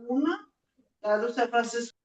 Una do São Francisco.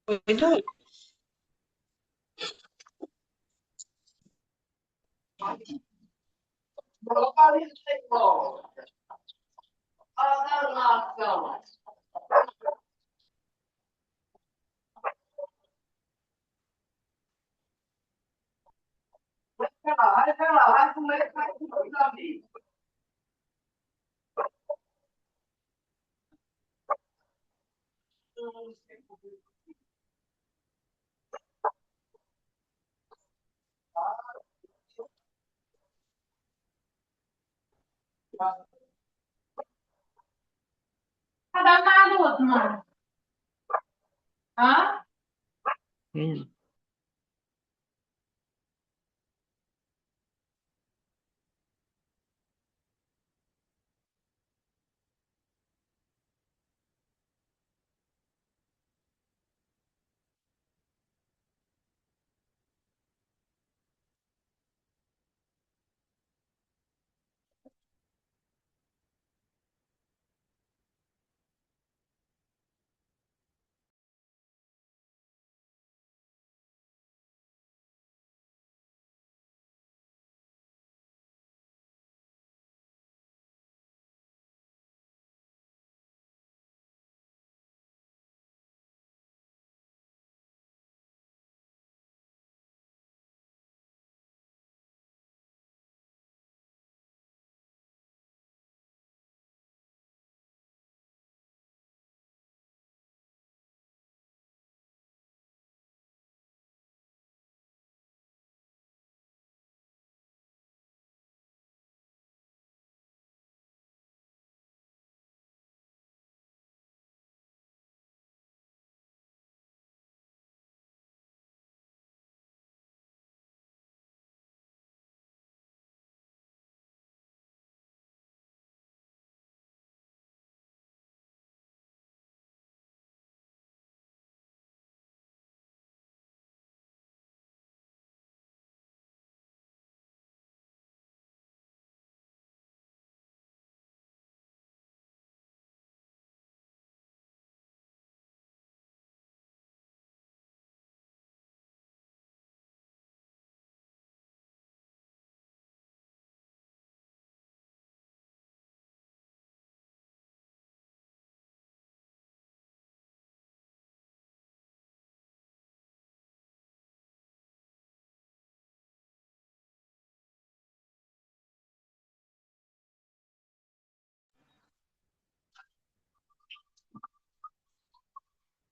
Muito. Vai lá, vai comer, vai comer, meu amigo. Tá danado, mano. Hã?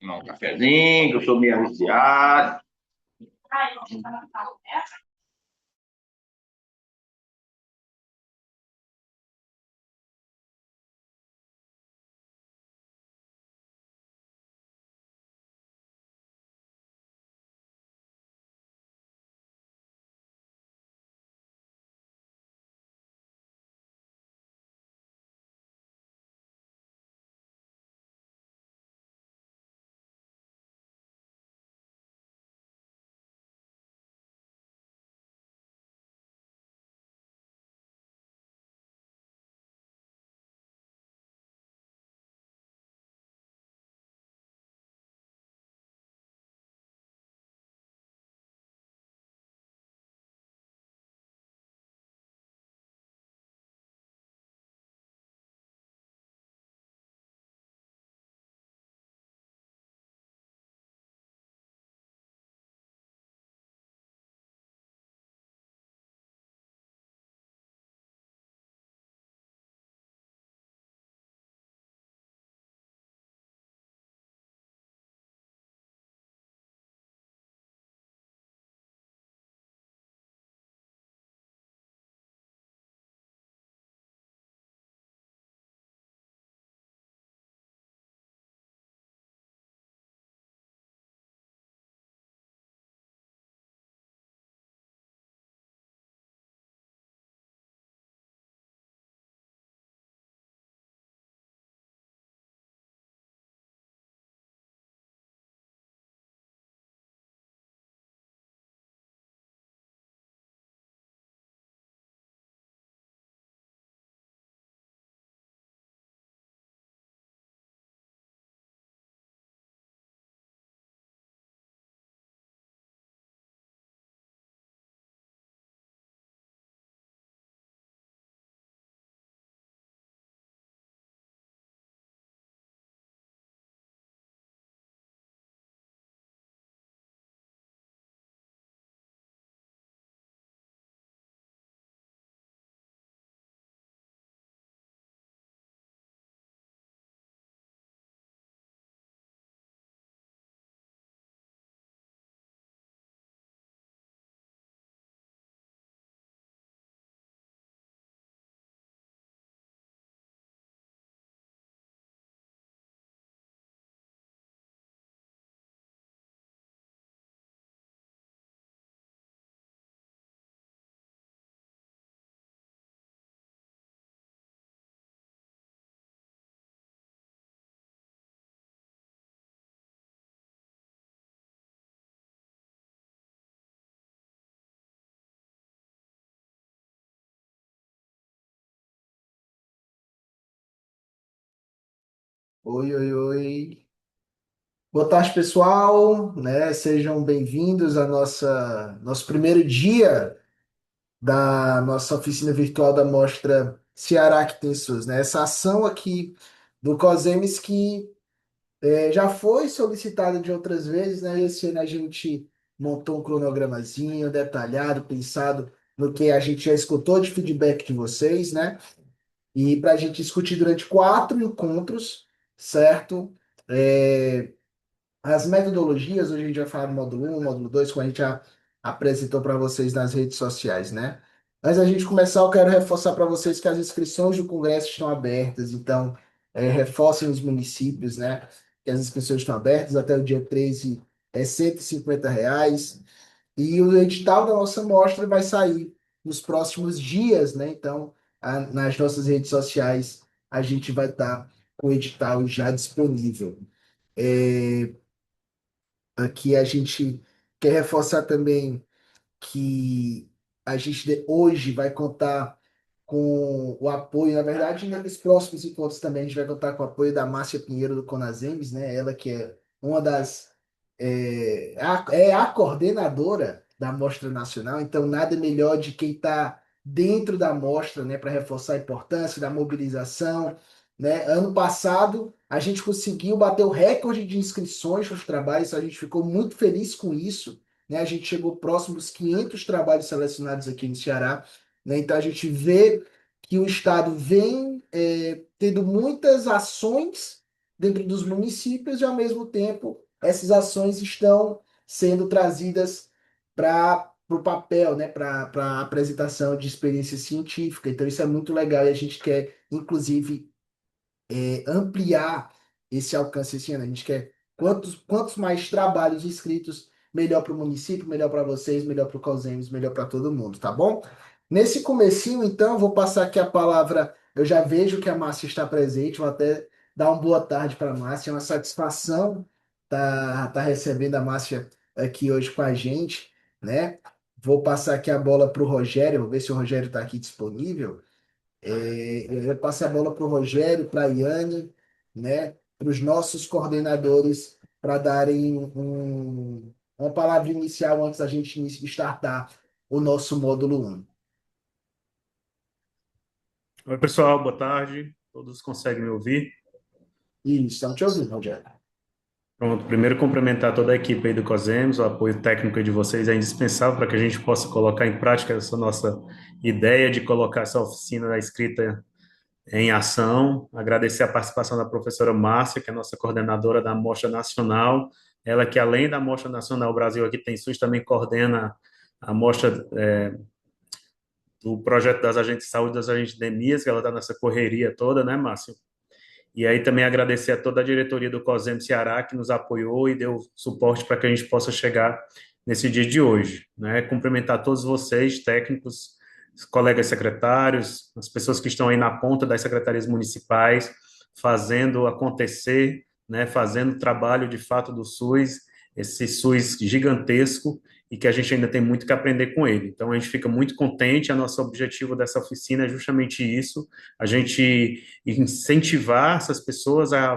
Tomar um cafezinho, que eu sou meio viciado. Oi, oi, oi. Boa tarde, pessoal, né? Sejam bem-vindos a nosso primeiro dia da nossa oficina virtual da Mostra Ceará que tem SUS, né? Essa ação aqui do COSEMES que já foi solicitada de outras vezes, né? Esse ano a gente montou um cronogramazinho detalhado, pensado no que a gente já escutou de feedback de vocês, né? E para a gente discutir durante 4 encontros, certo? É, As metodologias, hoje a gente vai falar do módulo 1, módulo 2, como a gente já apresentou para vocês nas redes sociais, né? Antes da gente começar, eu quero reforçar para vocês que as inscrições do Congresso estão abertas, então reforcem os municípios, né? Que as inscrições estão abertas até o dia 13, R$ 150. E o edital da nossa mostra vai sair nos próximos dias, né? Então, nas nossas redes sociais, a gente vai estar com o edital já disponível. É, Aqui a gente quer reforçar também que a gente hoje vai contar com o apoio, na verdade, nos próximos encontros também a gente vai contar com o apoio da Márcia Pinheiro do Conasems, né? Ela que é uma das é a coordenadora da Mostra Nacional, então nada melhor de quem está dentro da mostra, né, para reforçar a importância da mobilização, né? Ano passado a gente conseguiu bater o recorde de inscrições nos trabalhos, a gente ficou muito feliz com isso, né? A gente chegou próximo dos 500 trabalhos selecionados aqui no Ceará, né? Então a gente vê que o Estado vem tendo muitas ações dentro dos municípios e, ao mesmo tempo, essas ações estão sendo trazidas para o papel, né? Para a apresentação de experiência científica. Então isso é muito legal e a gente quer, inclusive, ampliar esse alcance esse ano. A gente quer quantos mais trabalhos escritos, melhor para o município, melhor para vocês, melhor para o Causemes, melhor para todo mundo, tá bom? Nesse comecinho, então, eu vou passar aqui a palavra. Eu já vejo que a Márcia está presente, vou até dar uma boa tarde para a Márcia. É uma satisfação tá recebendo a Márcia aqui hoje com a gente, né? Vou passar aqui a bola para o Rogério, vou ver se o Rogério está aqui disponível. Eu passo a bola para o Rogério, para a Iane, né, para os nossos coordenadores, para darem uma palavra inicial antes da gente startar o nosso módulo 1. Oi, pessoal, boa tarde. Todos conseguem me ouvir? Isso, estamos te ouvindo, Rogério. Pronto, primeiro cumprimentar toda a equipe aí do COSEMS, o apoio técnico aí de vocês é indispensável para que a gente possa colocar em prática essa nossa ideia de colocar essa oficina da escrita em ação. Agradecer a participação da professora Márcia, que é a nossa coordenadora da Mostra Nacional, ela que além da Mostra Nacional Brasil Aqui Tem SUS, também coordena a mostra do projeto das agentes de saúde, das agentes de endemias, que ela está nessa correria toda, né, Márcia? E aí também agradecer a toda a diretoria do COSEM Ceará que nos apoiou e deu suporte para que a gente possa chegar nesse dia de hoje, né? Cumprimentar todos vocês, técnicos, colegas secretários, as pessoas que estão aí na ponta das secretarias municipais, fazendo acontecer, né? Fazendo o trabalho de fato do SUS, esse SUS gigantesco e que a gente ainda tem muito que aprender com ele. Então a gente fica muito contente, a nosso objetivo dessa oficina é justamente isso, a gente incentivar essas pessoas a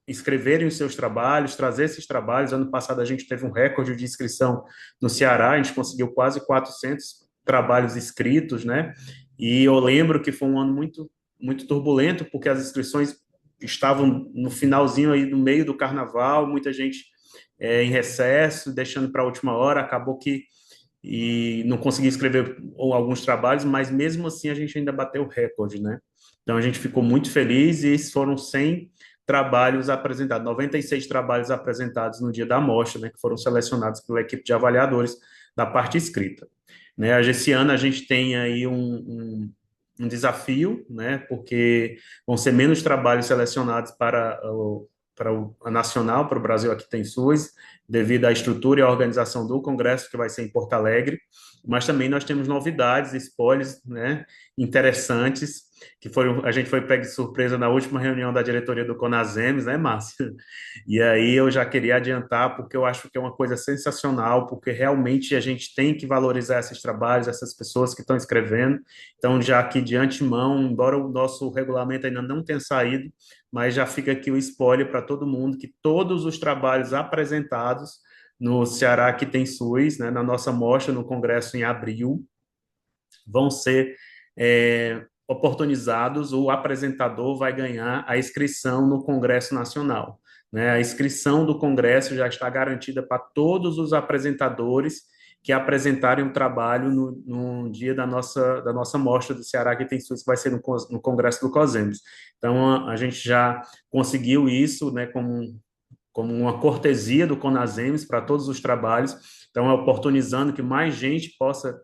escreverem os seus trabalhos, trazer esses trabalhos. Ano passado a gente teve um recorde de inscrição no Ceará, a gente conseguiu quase 400 trabalhos escritos, né? E eu lembro que foi um ano muito turbulento, porque as inscrições estavam no finalzinho aí, no meio do carnaval, muita gente em recesso, deixando para a última hora, acabou que e não consegui escrever alguns trabalhos, mas mesmo assim a gente ainda bateu o recorde, né? Então a gente ficou muito feliz e foram 100 trabalhos apresentados, 96 trabalhos apresentados no dia da amostra, né, que foram selecionados pela equipe de avaliadores da parte escrita. Né, esse ano a gente tem aí um desafio, né, porque vão ser menos trabalhos selecionados a nacional, para o Brasil Aqui Tem SUS, devido à estrutura e à organização do congresso, que vai ser em Porto Alegre. mas também nós temos novidades, spoilers, né, interessantes, que foram, a gente foi pego de surpresa na última reunião da diretoria do Conasems, né, Márcio? E aí eu já queria adiantar, porque eu acho que é uma coisa sensacional, porque realmente a gente tem que valorizar esses trabalhos, essas pessoas que estão escrevendo. Então, já aqui de antemão, embora o nosso regulamento ainda não tenha saído, mas já fica aqui o spoiler para todo mundo, que todos os trabalhos apresentados no Ceará que tem SUS, né, na nossa mostra no Congresso em abril, vão ser oportunizados, o apresentador vai ganhar a inscrição no Congresso Nacional. Né? A inscrição do Congresso já está garantida para todos os apresentadores que apresentarem o trabalho no dia da nossa mostra do Ceará que tem SUS, que vai ser no Congresso do COSEMES. Então, a gente já conseguiu isso, né, como uma cortesia do Conasems para todos os trabalhos, então é oportunizando que mais gente possa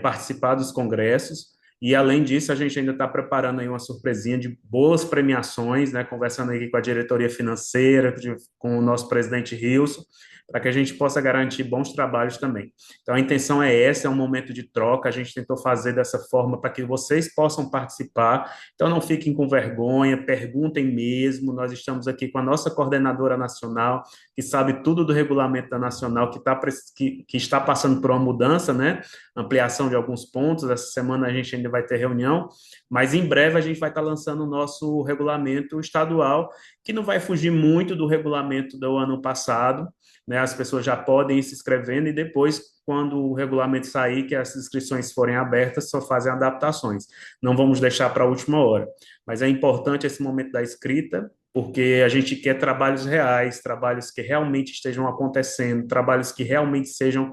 participar dos congressos, e além disso, a gente ainda está preparando aí uma surpresinha de boas premiações, né, conversando aqui com a diretoria financeira, com o nosso presidente Rilson, para que a gente possa garantir bons trabalhos também. Então, a intenção é essa, é um momento de troca, a gente tentou fazer dessa forma para que vocês possam participar, então não fiquem com vergonha, perguntem mesmo, nós estamos aqui com a nossa coordenadora nacional, que sabe tudo do regulamento da nacional, que está passando por uma mudança, né, ampliação de alguns pontos, essa semana a gente ainda vai ter reunião, mas em breve a gente vai estar lançando o nosso regulamento estadual, que não vai fugir muito do regulamento do ano passado, né? As pessoas já podem ir se inscrevendo e depois, quando o regulamento sair, que as inscrições forem abertas, só fazem adaptações. Não vamos deixar para a última hora. Mas é importante esse momento da escrita, porque a gente quer trabalhos reais, trabalhos que realmente estejam acontecendo, trabalhos que realmente sejam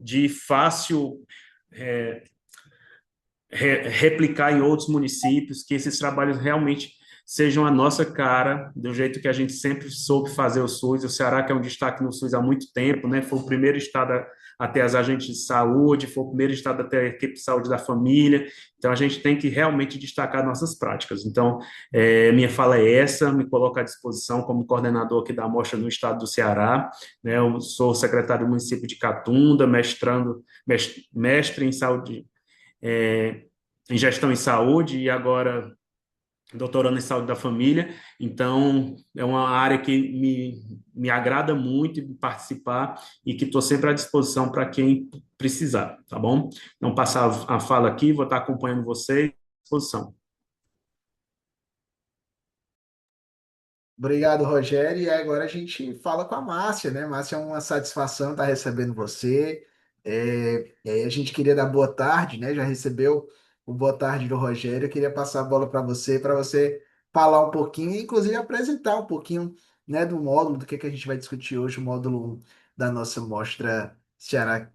de fácil é, replicar em outros municípios, que esses trabalhos realmente sejam a nossa cara, do jeito que a gente sempre soube fazer o SUS. O Ceará, que é um destaque no SUS há muito tempo, né? Foi o primeiro estado a ter as agentes de saúde, foi o primeiro estado a ter a equipe de saúde da família. Então, a gente tem que realmente destacar nossas práticas. Então, minha fala é essa, me coloco à disposição como coordenador aqui da Mostra no estado do Ceará. Né? Eu sou secretário do município de Catunda, mestre em saúde, em gestão em saúde e agora doutorando em saúde da família. Então, é uma área que me agrada muito participar e que estou sempre à disposição para quem precisar, tá bom? Então, passar a fala aqui, vou estar acompanhando vocês, à disposição. Obrigado, Rogério. E agora a gente fala com a Márcia, né? Márcia, é uma satisfação estar recebendo você. E aí a gente queria dar boa tarde, né? Já recebeu o boa tarde do Rogério. Eu queria passar a bola para você falar um pouquinho, e inclusive apresentar um pouquinho, né, do módulo, do que a gente vai discutir hoje, o módulo da nossa mostra Ceará,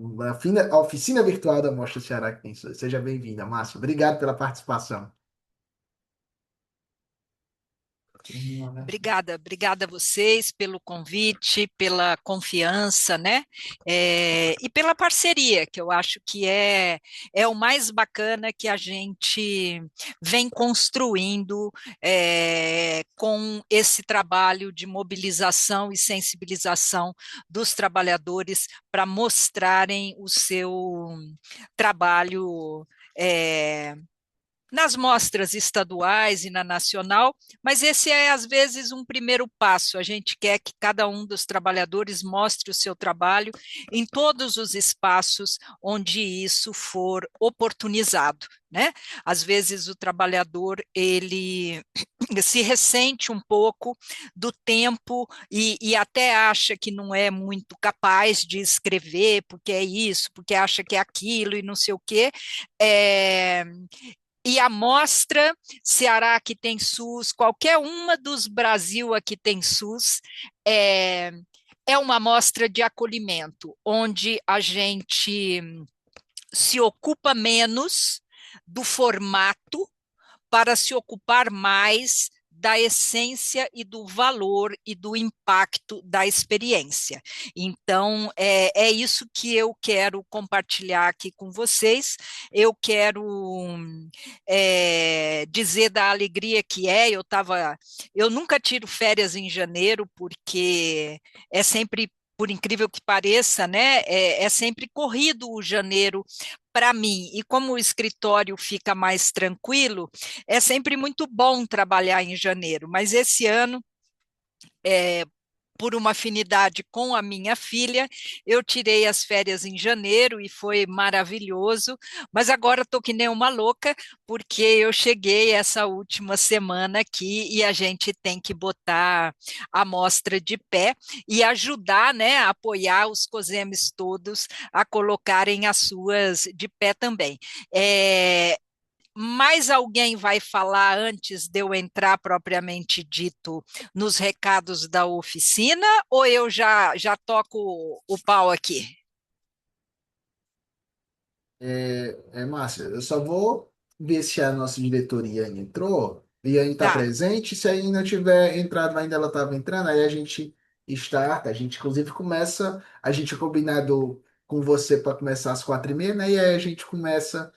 a oficina virtual da Mostra Ceará que tem. Seja bem-vinda, Márcia. Obrigado pela participação. Obrigada a vocês pelo convite, pela confiança, né? E pela parceria, que eu acho que é o mais bacana que a gente vem construindo com esse trabalho de mobilização e sensibilização dos trabalhadores para mostrarem o seu trabalho. Nas mostras estaduais e na nacional, mas esse é, às vezes, um primeiro passo. A gente quer que cada um dos trabalhadores mostre o seu trabalho em todos os espaços onde isso for oportunizado, né? Às vezes o trabalhador, ele se ressente um pouco do tempo e até acha que não é muito capaz de escrever, porque é isso, porque acha que é aquilo e não sei o quê. E a mostra Ceará que tem SUS, qualquer uma dos Brasil aqui tem SUS, é uma mostra de acolhimento, onde a gente se ocupa menos do formato para se ocupar mais da essência e do valor e do impacto da experiência. Então, é isso que eu quero compartilhar aqui com vocês. Eu quero dizer da alegria que eu nunca tiro férias em janeiro, porque é sempre por incrível que pareça, né, é sempre corrido o janeiro para mim, e como o escritório fica mais tranquilo, é sempre muito bom trabalhar em janeiro, mas esse ano, por uma afinidade com a minha filha, eu tirei as férias em janeiro e foi maravilhoso, mas agora estou que nem uma louca, porque eu cheguei essa última semana aqui e a gente tem que botar a mostra de pé e ajudar, né, a apoiar os COSEMES todos a colocarem as suas de pé também. Mais alguém vai falar antes de eu entrar propriamente dito nos recados da oficina, ou eu já toco o pau aqui? Márcia, eu só vou ver se a nossa diretoria entrou e ainda está Tá. presente. Se ainda não tiver entrado, ainda ela estava entrando, aí a gente starta, a gente inclusive começa, a gente combinado com você para começar às 4h30, né? E aí a gente começa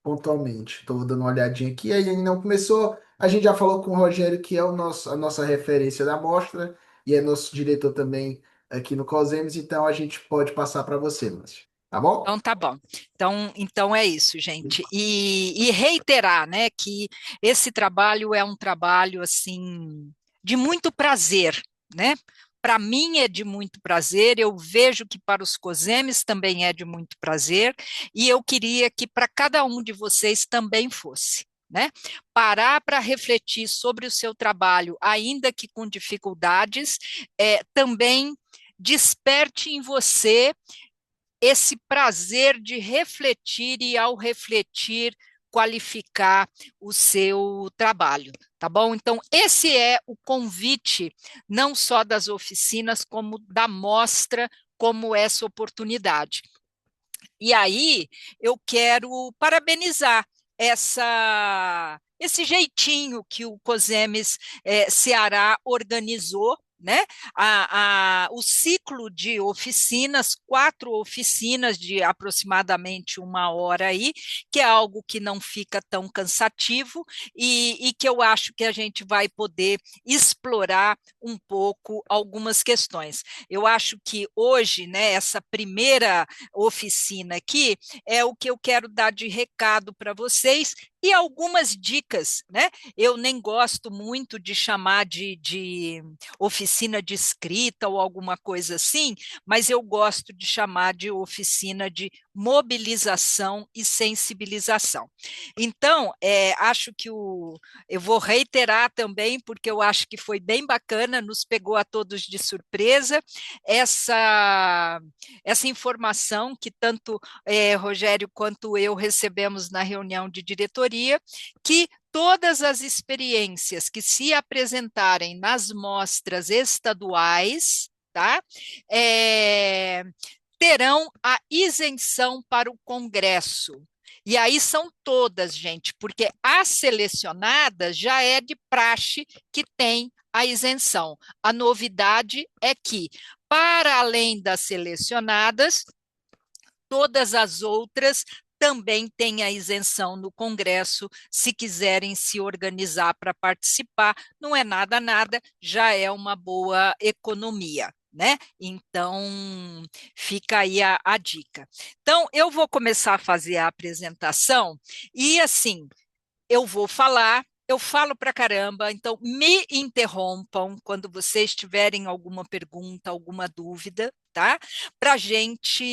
pontualmente. Estou dando uma olhadinha aqui, aí ainda não começou. A gente já falou com o Rogério, que é a nossa referência da mostra, e é nosso diretor também aqui no COSEMES, então a gente pode passar para você, Márcia. Tá bom? Então tá bom. Então é isso, gente. E reiterar, né, que esse trabalho é um trabalho assim de muito prazer, né? Para mim é de muito prazer, eu vejo que para os COSEMES também é de muito prazer, e eu queria que para cada um de vocês também fosse, né? Parar para refletir sobre o seu trabalho, ainda que com dificuldades, também desperte em você esse prazer de refletir e, ao refletir, qualificar o seu trabalho, tá bom? Então, esse é o convite, não só das oficinas, como da mostra, como essa oportunidade. E aí, eu quero parabenizar esse jeitinho que o COSEMES Ceará organizou, né? O ciclo de oficinas, 4 oficinas de aproximadamente 1 hora aí, que é algo que não fica tão cansativo e que eu acho que a gente vai poder explorar um pouco algumas questões. Eu acho que hoje, né, essa primeira oficina aqui é o que eu quero dar de recado para vocês e algumas dicas, né? Eu nem gosto muito de chamar de oficina de escrita ou alguma coisa assim, mas eu gosto de chamar de oficina de mobilização e sensibilização. Então, acho que eu vou reiterar também, porque eu acho que foi bem bacana, nos pegou a todos de surpresa, essa informação que tanto Rogério quanto eu recebemos na reunião de diretoria, que todas as experiências que se apresentarem nas mostras estaduais, tá? Terão a isenção para o Congresso. E aí são todas, gente, porque as selecionadas já é de praxe que tem a isenção. A novidade é que, para além das selecionadas, todas as outras também têm a isenção no Congresso, se quiserem se organizar para participar, não é nada, nada, já é uma boa economia, né? Então, fica aí a dica. Então, eu vou começar a fazer a apresentação e, assim, eu vou falar, eu falo para caramba, então me interrompam quando vocês tiverem alguma pergunta, alguma dúvida, tá? Para a gente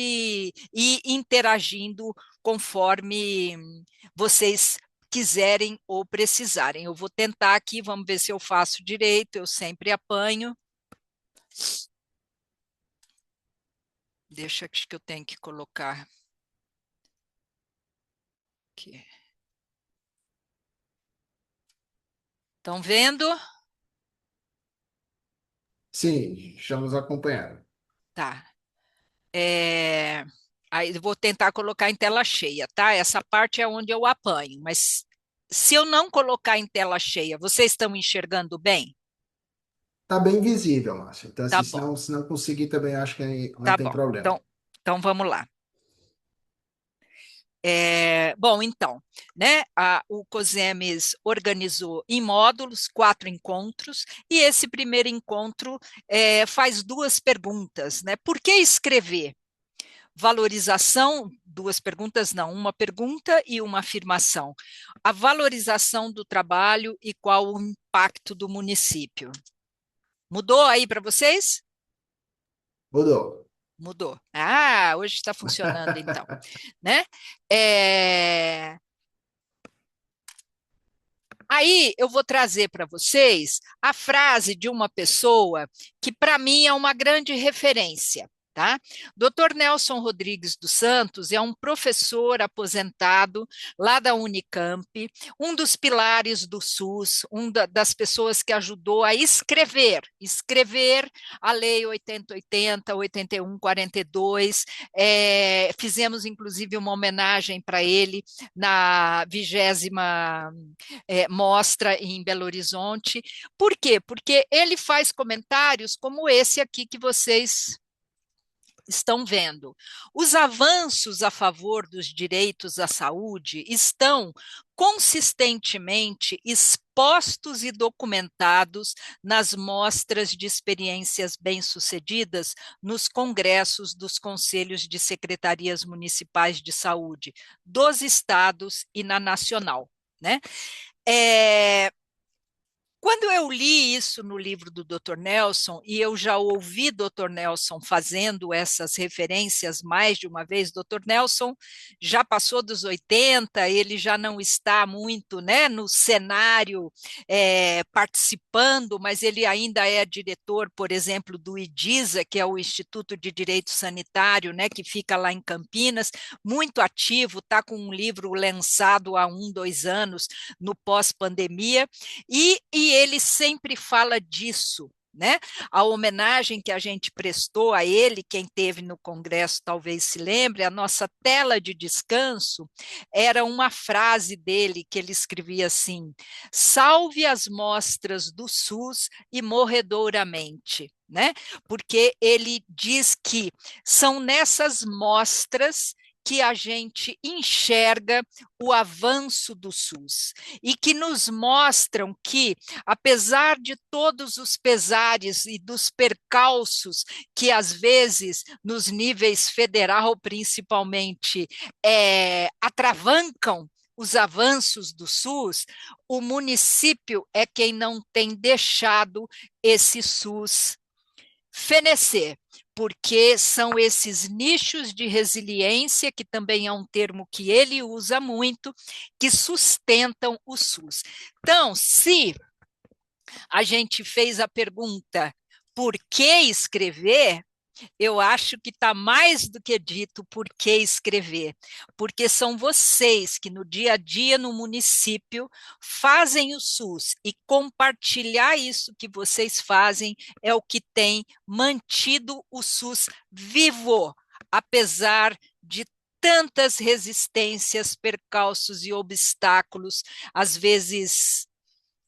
ir interagindo conforme vocês quiserem ou precisarem. Eu vou tentar aqui, vamos ver se eu faço direito, eu sempre apanho. Deixa que eu tenho que colocar aqui. Estão vendo? Sim, estamos acompanhando. Tá. Aí eu vou tentar colocar em tela cheia, tá? Essa parte é onde eu apanho, mas se eu não colocar em tela cheia, vocês estão enxergando bem? Tá bem visível, Márcia. Então, Tá assim, bom, se não conseguir também, acho que não tá tem bom. problema. Então vamos lá. Bom, então, né, o COSEMES organizou em módulos 4 encontros, e esse primeiro encontro faz duas perguntas, né? Por que escrever? Valorização, duas perguntas não, uma pergunta e uma afirmação. A valorização do trabalho e qual o impacto do município. Mudou aí para vocês? Mudou. Mudou. Ah, hoje está funcionando então, né? Aí eu vou trazer para vocês a frase de uma pessoa que para mim é uma grande referência. Tá? Dr. Nelson Rodrigues dos Santos é um professor aposentado lá da Unicamp, um dos pilares do SUS, das pessoas que ajudou a escrever a Lei 8080, 8142, fizemos inclusive uma homenagem para ele na 20ª mostra em Belo Horizonte. Por quê? Porque ele faz comentários como esse aqui que vocês estão vendo. Os avanços a favor dos direitos à saúde estão consistentemente expostos e documentados nas mostras de experiências bem-sucedidas nos congressos dos conselhos de secretarias municipais de saúde dos estados e na nacional, né? Quando eu li isso no livro do Dr. Nelson, e eu já ouvi Dr. Nelson fazendo essas referências mais de uma vez, Dr. Nelson já passou dos 80, ele já não está muito, né, no cenário participando, mas ele ainda é diretor, por exemplo, do IDISA, que é o Instituto de Direito Sanitário, né, que fica lá em Campinas, muito ativo, está com um livro lançado há 2 anos, no pós-pandemia, e ele sempre fala disso, né? A homenagem que a gente prestou a ele, quem teve no Congresso talvez se lembre, a nossa tela de descanso era uma frase dele que ele escrevia assim: salve as mostras do SUS e morredouramente, né? Porque ele diz que são nessas mostras que a gente enxerga o avanço do SUS e que nos mostram que, apesar de todos os pesares e dos percalços que, às vezes, nos níveis federal, principalmente, atravancam os avanços do SUS, o município é quem não tem deixado esse SUS fenecer, porque são esses nichos de resiliência, que também é um termo que ele usa muito, que sustentam o SUS. Então, se a gente fez a pergunta por que escrever, eu acho que está mais do que dito por que escrever, porque são vocês que no dia a dia no município fazem o SUS, e compartilhar isso que vocês fazem é o que tem mantido o SUS vivo, apesar de tantas resistências, percalços e obstáculos, às vezes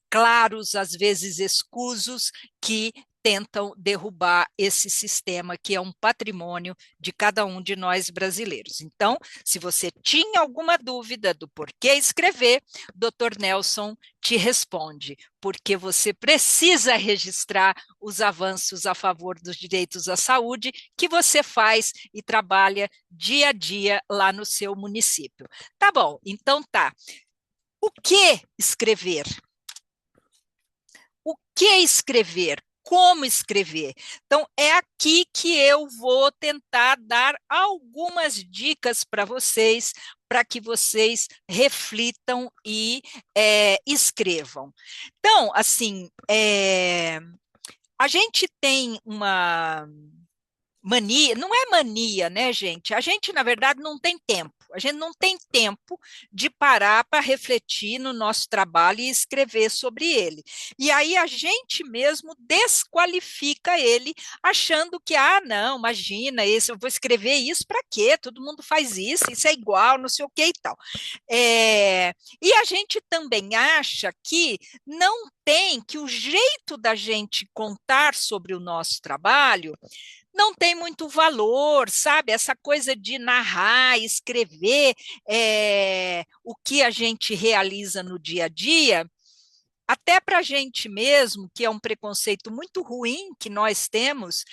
claros, às vezes escusos, que tentam derrubar esse sistema que é um patrimônio de cada um de nós brasileiros. Então, se você tinha alguma dúvida do porquê escrever, Dr. Nelson te responde, porque você precisa registrar os avanços a favor dos direitos à saúde que você faz e trabalha dia a dia lá no seu município. Tá bom, então tá. O que escrever? O que escrever? Como escrever? Então, é aqui que eu vou tentar dar algumas dicas para vocês, para que vocês reflitam e escrevam. Então, assim, a gente tem uma mania, não é mania, né, gente? A gente, na verdade, não tem tempo. A gente não tem tempo de parar para refletir no nosso trabalho e escrever sobre ele. E aí a gente mesmo desqualifica ele, achando que, não, imagina, eu vou escrever isso para quê? Todo mundo faz isso é igual, não sei o que e tal. E a gente também acha que não tem, que o jeito da gente contar sobre o nosso trabalho não tem muito valor, sabe? Essa coisa de narrar, escrever o que a gente realiza no dia a dia, até para a gente mesmo, que é um preconceito muito ruim que nós temos,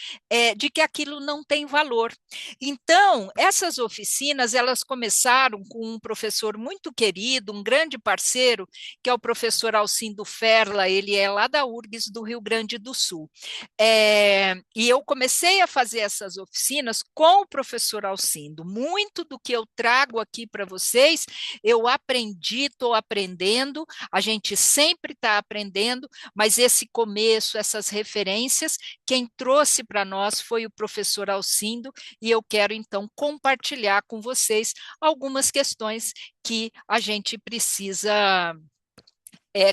de que aquilo não tem valor. Então, essas oficinas, elas começaram com um professor muito querido, um grande parceiro, que é o professor Alcindo Ferla, ele é lá da URGS do Rio Grande do Sul. E eu comecei a fazer essas oficinas com o professor Alcindo. Muito do que eu trago aqui para vocês, eu aprendi, estou aprendendo, a gente sempre está aprendendo, mas esse começo, essas referências, quem trouxe para nós foi o professor Alcindo, e eu quero então compartilhar com vocês algumas questões que a gente precisa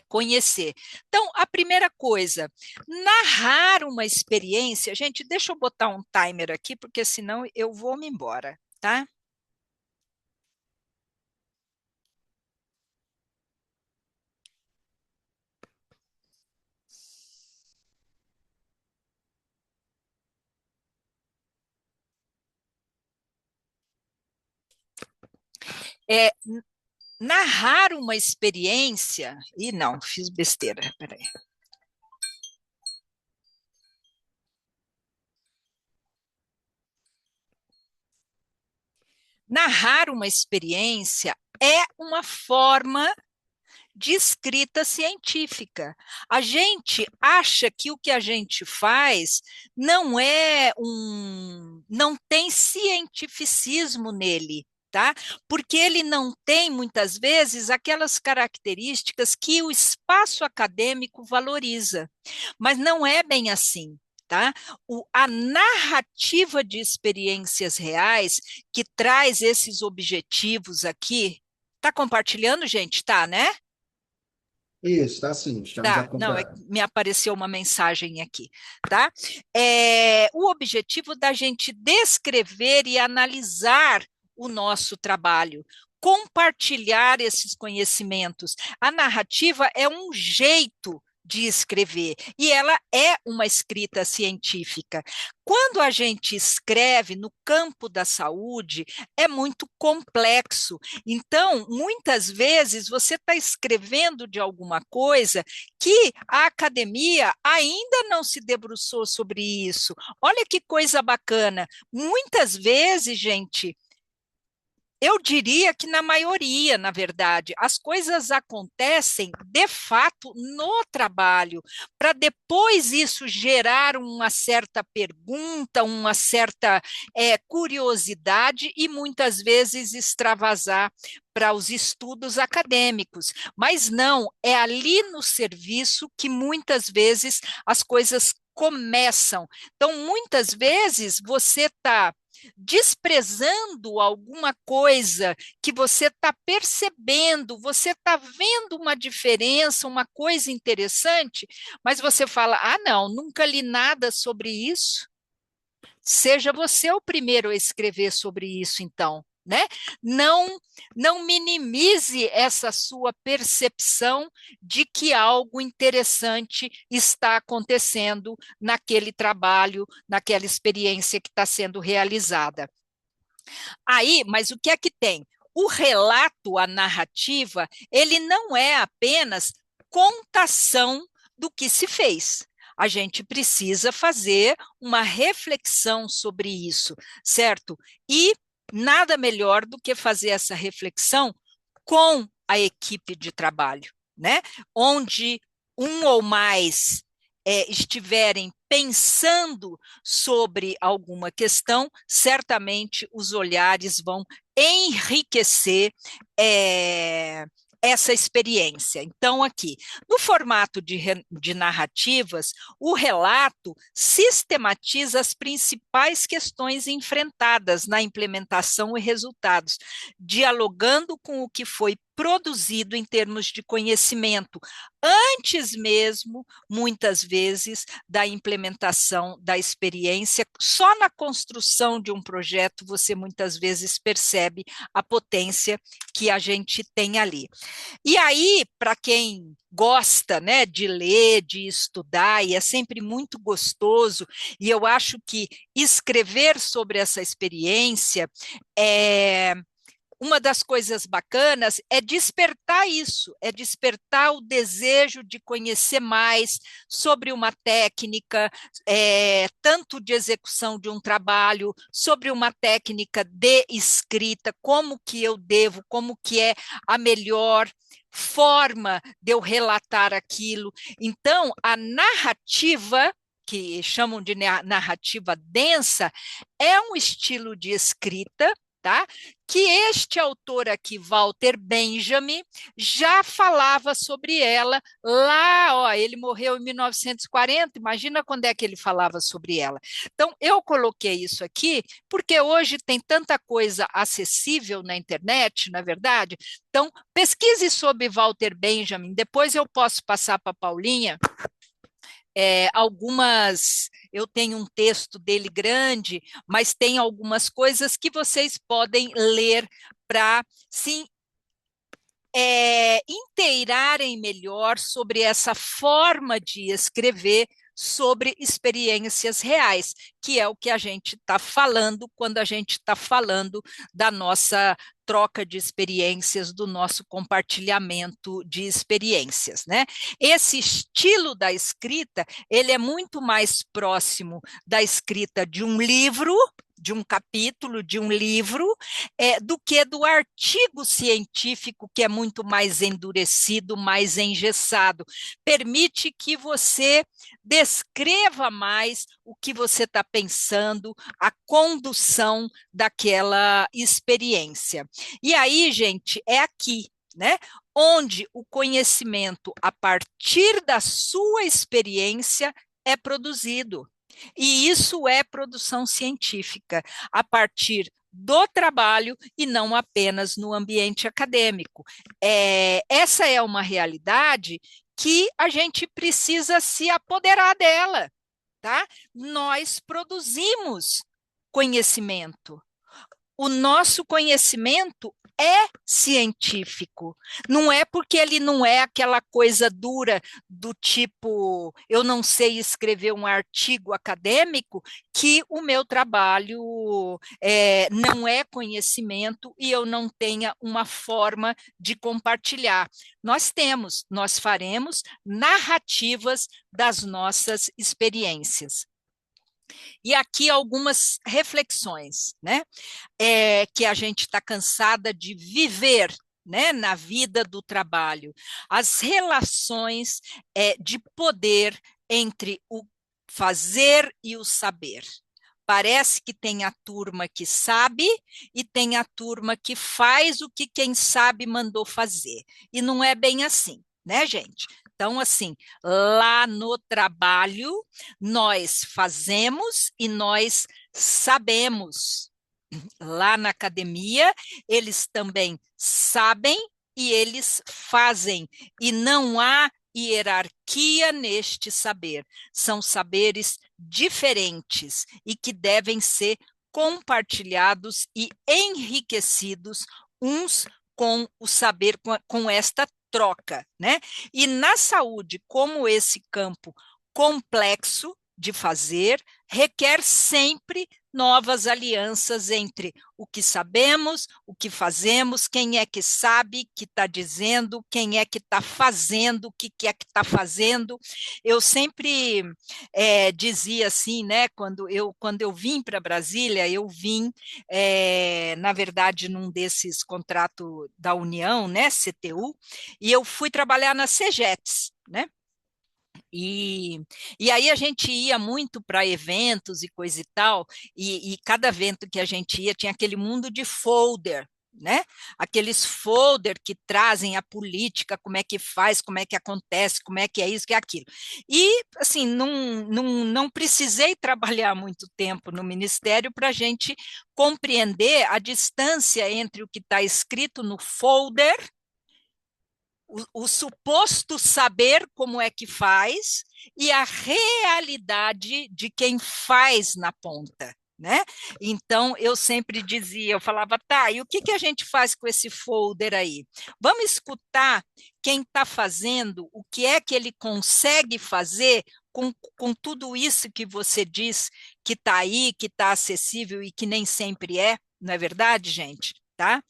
conhecer. Então, a primeira coisa, narrar uma experiência, gente, deixa eu botar um timer aqui, porque senão eu vou me embora, tá? É, narrar uma experiência. Ih, não, fiz besteira, peraí. Narrar uma experiência é uma forma de escrita científica. A gente acha que o que a gente faz não tem cientificismo nele, tá? Porque ele não tem, muitas vezes, aquelas características que o espaço acadêmico valoriza. Mas não é bem assim. Tá? A narrativa de experiências reais que traz esses objetivos aqui. Está compartilhando, gente? Tá, né? Isso, tá sim, estamos Tá, não, acompanhando. me apareceu uma mensagem aqui, tá? O objetivo da gente descrever e analisar o nosso trabalho, compartilhar esses conhecimentos. A narrativa é um jeito de escrever, e ela é uma escrita científica. Quando a gente escreve no campo da saúde, é muito complexo. Então, muitas vezes, você está escrevendo de alguma coisa que a academia ainda não se debruçou sobre isso. Olha que coisa bacana. Muitas vezes, gente, eu diria que na maioria, na verdade, as coisas acontecem de fato no trabalho, para depois isso gerar uma certa pergunta, uma certa curiosidade e muitas vezes extravasar para os estudos acadêmicos. Mas não, é ali no serviço que muitas vezes as coisas começam. Então, muitas vezes você está desprezando alguma coisa que você está percebendo, você está vendo uma diferença, uma coisa interessante, mas você fala: ah, não, nunca li nada sobre isso. Seja você o primeiro a escrever sobre isso, então. Né? Não minimize essa sua percepção de que algo interessante está acontecendo naquele trabalho, naquela experiência que está sendo realizada. Aí, mas o que é que tem? O relato, a narrativa, ele não é apenas contação do que se fez. A gente precisa fazer uma reflexão sobre isso, certo? E nada melhor do que fazer essa reflexão com a equipe de trabalho, né? Onde um ou mais estiverem pensando sobre alguma questão, certamente os olhares vão enriquecer essa experiência. Então, aqui, no formato de narrativas, o relato sistematiza as principais questões enfrentadas na implementação e resultados, dialogando com o que foi produzido em termos de conhecimento, antes mesmo, muitas vezes, da implementação da experiência. Só na construção de um projeto você muitas vezes percebe a potência que a gente tem ali. E aí, para quem gosta, né, de ler, de estudar, e é sempre muito gostoso, e eu acho que escrever sobre essa experiência é uma das coisas bacanas é despertar isso, é despertar o desejo de conhecer mais sobre uma técnica, tanto de execução de um trabalho, sobre uma técnica de escrita, como que eu devo, como que é a melhor forma de eu relatar aquilo. Então, a narrativa, que chamam de narrativa densa, é um estilo de escrita, tá? Que este autor aqui, Walter Benjamin, já falava sobre ela lá, ó, ele morreu em 1940, imagina quando é que ele falava sobre ela. Então, eu coloquei isso aqui porque hoje tem tanta coisa acessível na internet, não é verdade? Então, pesquise sobre Walter Benjamin, depois eu posso passar para a Paulinha, eu tenho um texto dele grande, mas tem algumas coisas que vocês podem ler para se inteirarem melhor sobre essa forma de escrever sobre experiências reais, que é o que a gente está falando quando a gente está falando da nossa troca de experiências, do nosso compartilhamento de experiências, né? Esse estilo da escrita, ele é muito mais próximo da escrita de um livro, de um capítulo, de um livro, do que do artigo científico, que é muito mais endurecido, mais engessado. Permite que você descreva mais o que você está pensando, a condução daquela experiência. E aí, gente, é aqui, né? Onde o conhecimento, a partir da sua experiência, é produzido. E isso é produção científica, a partir do trabalho e não apenas no ambiente acadêmico. Essa é uma realidade que a gente precisa se apoderar dela, tá? Nós produzimos conhecimento. O nosso conhecimento é científico, não é porque ele não é aquela coisa dura do tipo, eu não sei escrever um artigo acadêmico, que o meu trabalho não é conhecimento e eu não tenha uma forma de compartilhar. Nós faremos narrativas das nossas experiências. E aqui algumas reflexões, né? Que a gente está cansada de viver, né, na vida do trabalho. As relações de poder entre o fazer e o saber. Parece que tem a turma que sabe e tem a turma que faz o que quem sabe mandou fazer. E não é bem assim, né, gente? Então, assim, lá no trabalho, nós fazemos e nós sabemos. Lá na academia, eles também sabem e eles fazem. E não há hierarquia neste saber. São saberes diferentes e que devem ser compartilhados e enriquecidos uns com o saber, com esta troca, né? E na saúde, como esse campo complexo de fazer, requer sempre novas alianças entre o que sabemos, o que fazemos, quem é que sabe que está dizendo, quem é que está fazendo, o que é que está fazendo. Eu sempre dizia assim, né, quando eu vim para Brasília, eu vim, na verdade, num desses contratos da União, né, CTU, e eu fui trabalhar na CEGETS, né? E aí a gente ia muito para eventos e coisa e tal, e cada evento que a gente ia tinha aquele mundo de folder, né? Aqueles folder que trazem a política, como é que faz, como é que acontece, como é que é isso, que é aquilo. E, assim, não precisei trabalhar muito tempo no Ministério para a gente compreender a distância entre o que está escrito no folder o suposto saber como é que faz e a realidade de quem faz na ponta, né? Então, eu sempre dizia, eu falava, tá, e o que a gente faz com esse folder aí? Vamos escutar quem está fazendo, o que é que ele consegue fazer com tudo isso que você diz que está aí, que está acessível e que nem sempre é, não é verdade, gente? Tá?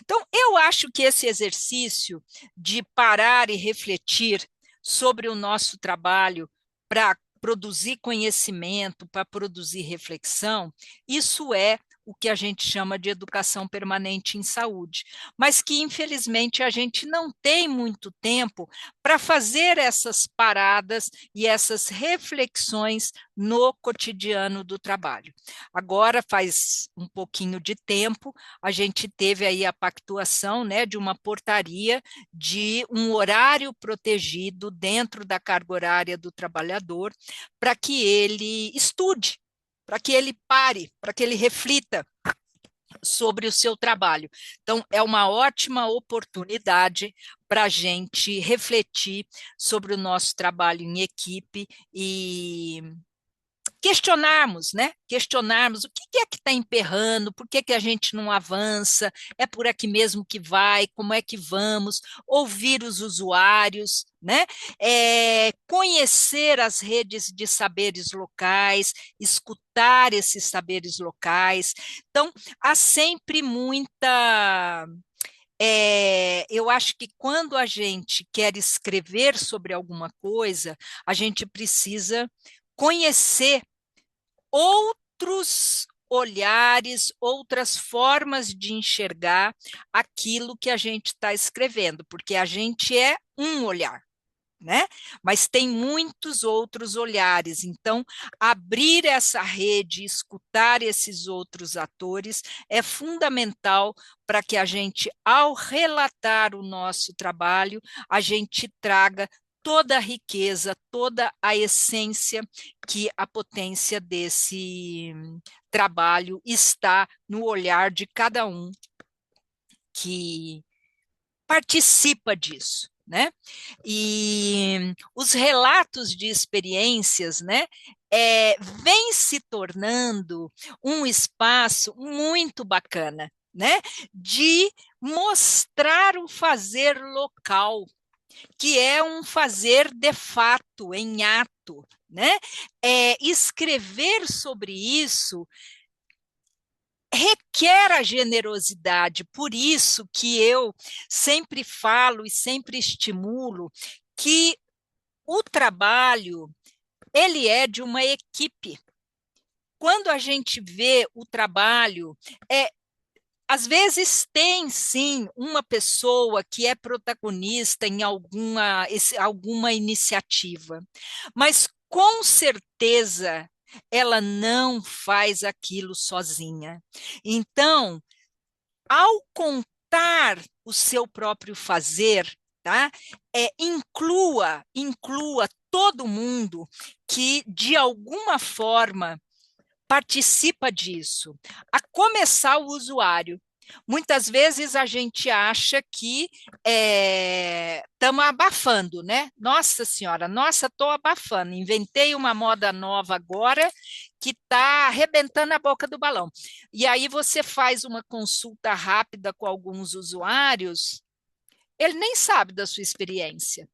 Então, eu acho que esse exercício de parar e refletir sobre o nosso trabalho para produzir conhecimento, para produzir reflexão, isso é o que a gente chama de educação permanente em saúde, mas que, infelizmente, a gente não tem muito tempo para fazer essas paradas e essas reflexões no cotidiano do trabalho. Agora, faz um pouquinho de tempo, a gente teve aí a pactuação, né, de uma portaria de um horário protegido dentro da carga horária do trabalhador, para que ele estude, para que ele pare, para que ele reflita sobre o seu trabalho. Então, é uma ótima oportunidade para a gente refletir sobre o nosso trabalho em equipe e questionarmos, né? Questionarmos o que é que está emperrando, por que a gente não avança, é por aqui mesmo que vai, como é que vamos, ouvir os usuários, né? Conhecer as redes de saberes locais, escutar esses saberes locais. Então, há sempre muita. Eu acho que quando a gente quer escrever sobre alguma coisa, a gente precisa conhecer outros olhares, outras formas de enxergar aquilo que a gente está escrevendo, porque a gente é um olhar, né? Mas tem muitos outros olhares. Então, abrir essa rede, escutar esses outros atores é fundamental para que a gente, ao relatar o nosso trabalho, a gente traga toda a riqueza, toda a essência que a potência desse trabalho está no olhar de cada um que participa disso, né? E os relatos de experiências, né, vem se tornando um espaço muito bacana, né, de mostrar o fazer local, que é um fazer de fato, em ato, né? Escrever sobre isso requer a generosidade, por isso que eu sempre falo e sempre estimulo que o trabalho, ele é de uma equipe. Quando a gente vê o trabalho, às vezes tem sim uma pessoa que é protagonista em alguma iniciativa, mas com certeza ela não faz aquilo sozinha. Então, ao contar o seu próprio fazer, tá? Inclua todo mundo que, de alguma forma, participa disso, a começar o usuário. Muitas vezes a gente acha que estamos abafando, né? Nossa senhora, nossa, estou abafando, inventei uma moda nova agora que está arrebentando a boca do balão. E aí você faz uma consulta rápida com alguns usuários, ele nem sabe da sua experiência,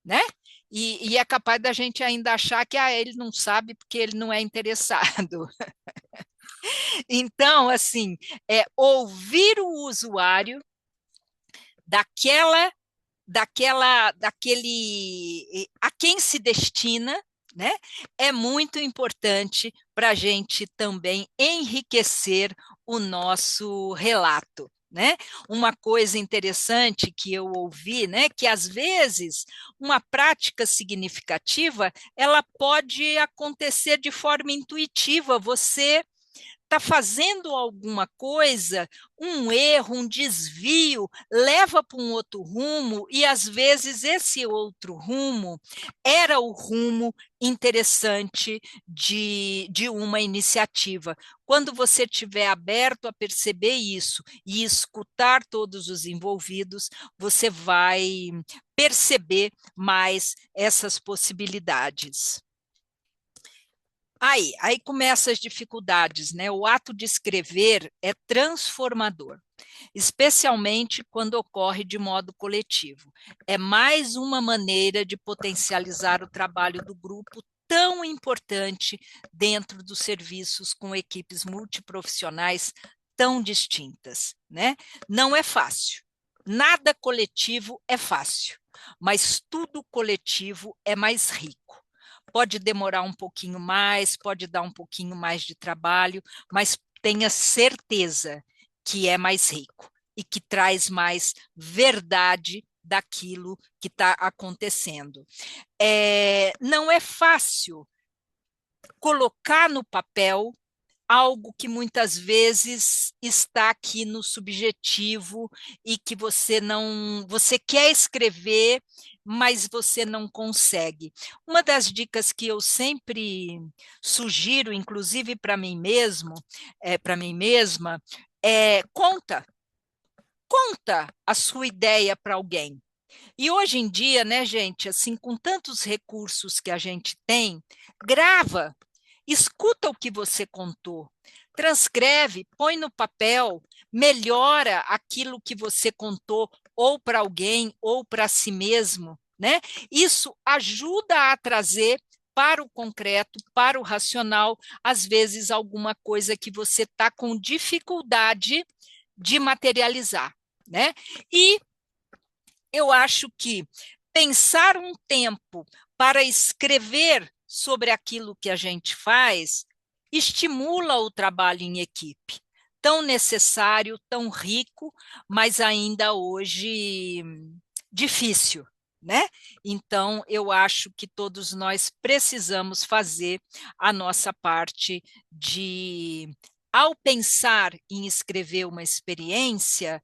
né? E é capaz da gente ainda achar que ele não sabe porque ele não é interessado. Então, assim, ouvir o usuário daquele a quem se destina, né? É muito importante para a gente também enriquecer o nosso relato. Né? Uma coisa interessante que eu ouvi, né, que às vezes uma prática significativa ela pode acontecer de forma intuitiva. Você está fazendo alguma coisa, um erro, um desvio, leva para um outro rumo, e às vezes esse outro rumo era o rumo interessante de uma iniciativa. Quando você estiver aberto a perceber isso e escutar todos os envolvidos, você vai perceber mais essas possibilidades. Aí começam as dificuldades, né? O ato de escrever é transformador, especialmente quando ocorre de modo coletivo. É mais uma maneira de potencializar o trabalho do grupo, tão importante dentro dos serviços com equipes multiprofissionais tão distintas, né? Não é fácil. Nada coletivo é fácil, mas tudo coletivo é mais rico. Pode demorar um pouquinho mais, pode dar um pouquinho mais de trabalho, mas tenha certeza que é mais rico e que traz mais verdade daquilo que está acontecendo. Não é fácil colocar no papel algo que muitas vezes está aqui no subjetivo e que você quer escrever, mas você não consegue. Uma das dicas que eu sempre sugiro, inclusive para mim mesmo, para mim mesma, conta a sua ideia para alguém. E hoje em dia, né, gente, assim, com tantos recursos que a gente tem, grava. Escuta o que você contou, transcreve, põe no papel, melhora aquilo que você contou, ou para alguém, ou para si mesmo, né? Isso ajuda a trazer para o concreto, para o racional, às vezes alguma coisa que você está com dificuldade de materializar, né? E eu acho que pensar um tempo para escrever sobre aquilo que a gente faz estimula o trabalho em equipe, tão necessário, tão rico, mas ainda hoje difícil, né? Então, eu acho que todos nós precisamos fazer a nossa parte de, ao pensar em escrever uma experiência,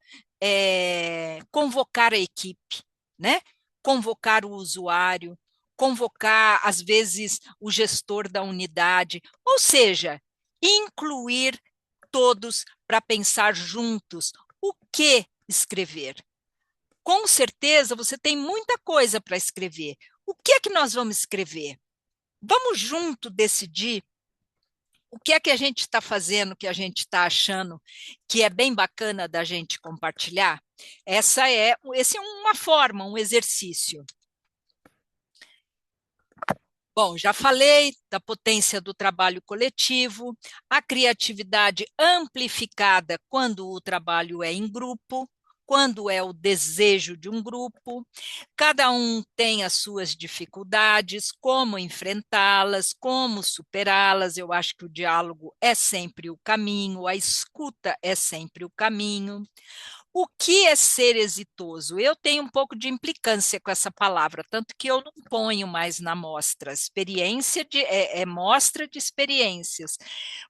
convocar a equipe, né? Convocar o usuário, convocar, às vezes, o gestor da unidade, ou seja, incluir todos para pensar juntos o que escrever. Com certeza, você tem muita coisa para escrever. O que é que nós vamos escrever? Vamos junto decidir o que é que a gente está fazendo, que a gente está achando que é bem bacana da gente compartilhar? Essa é uma forma, um exercício. Bom, já falei da potência do trabalho coletivo, a criatividade amplificada quando o trabalho é em grupo, quando é o desejo de um grupo, cada um tem as suas dificuldades, como enfrentá-las, como superá-las. Eu acho que o diálogo é sempre o caminho, a escuta é sempre o caminho. O que é ser exitoso? Eu tenho um pouco de implicância com essa palavra, tanto que eu não ponho mais na mostra. Experiência é mostra de experiências,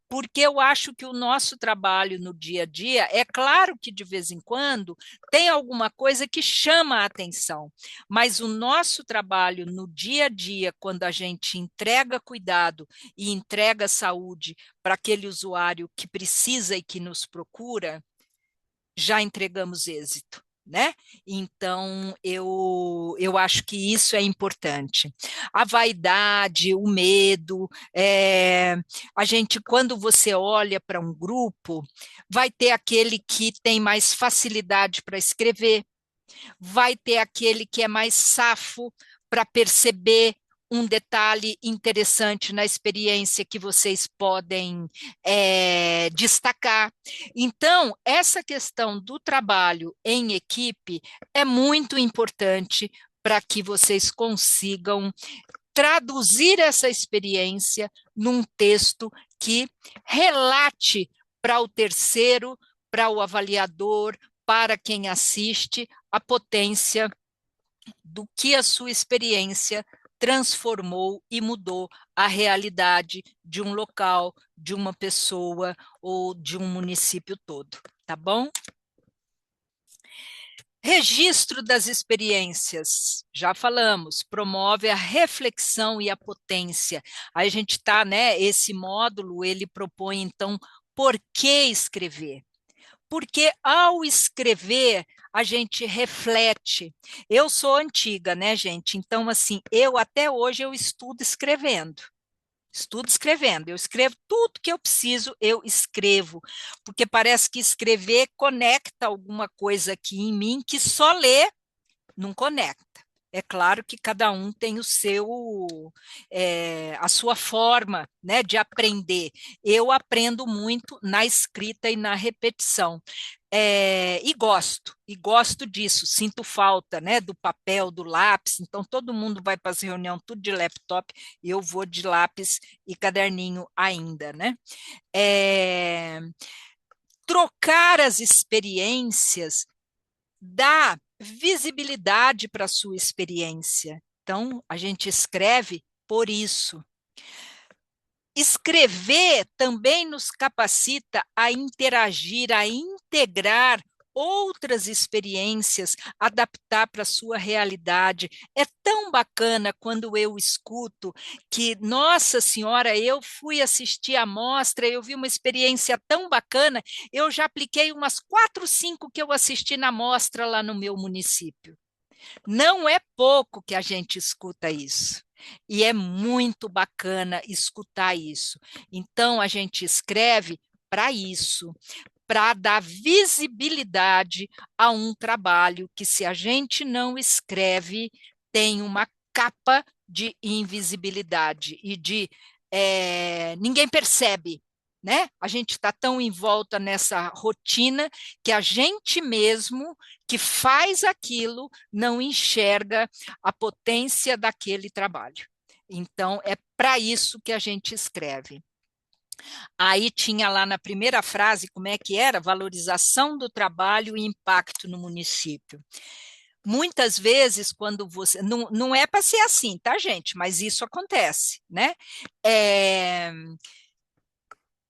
porque eu acho que o nosso trabalho no dia a dia, é claro que de vez em quando tem alguma coisa que chama a atenção, mas o nosso trabalho no dia a dia, quando a gente entrega cuidado e entrega saúde para aquele usuário que precisa e que nos procura, já entregamos êxito, né? Então, eu acho que isso é importante. A vaidade, o medo, a gente, quando você olha para um grupo, vai ter aquele que tem mais facilidade para escrever, vai ter aquele que é mais safo para perceber um detalhe interessante na experiência que vocês podem destacar. Então, essa questão do trabalho em equipe é muito importante para que vocês consigam traduzir essa experiência num texto que relate para o terceiro, para o avaliador, para quem assiste, a potência do que a sua experiência transformou e mudou a realidade de um local, de uma pessoa ou de um município todo, tá bom? Registro das experiências, já falamos, promove a reflexão e a potência. Aí a gente está, né, esse módulo, ele propõe, então, por que escrever? Porque ao escrever, a gente reflete. Eu sou antiga, né, gente? Então, assim, eu até hoje eu estudo escrevendo. Estudo escrevendo, eu escrevo tudo que eu preciso, eu escrevo, porque parece que escrever conecta alguma coisa aqui em mim que só ler não conecta. É claro que cada um tem o seu, a sua forma, né, de aprender. Eu aprendo muito na escrita e na repetição. E gosto disso, sinto falta, né, do papel, do lápis, então todo mundo vai para as reuniões tudo de laptop, e eu vou de lápis e caderninho ainda, né? Trocar as experiências dá visibilidade para a sua experiência. Então, a gente escreve por isso. Escrever também nos capacita a interagir, a integrar outras experiências, adaptar para a sua realidade. É tão bacana quando eu escuto que, nossa senhora, eu fui assistir a mostra, eu vi uma experiência tão bacana, eu já apliquei umas 4, 5 que eu assisti na mostra lá no meu município. Não é pouco que a gente escuta isso. E é muito bacana escutar isso. Então, a gente escreve para isso, para dar visibilidade a um trabalho que, se a gente não escreve, tem uma capa de invisibilidade e de ninguém percebe, né? A gente está tão em volta nessa rotina que a gente mesmo que faz aquilo não enxerga a potência daquele trabalho. Então, é para isso que a gente escreve. Aí tinha lá na primeira frase, como é que era? Valorização do trabalho e impacto no município. Muitas vezes, quando você... Não é para ser assim, tá, gente? Mas isso acontece, né?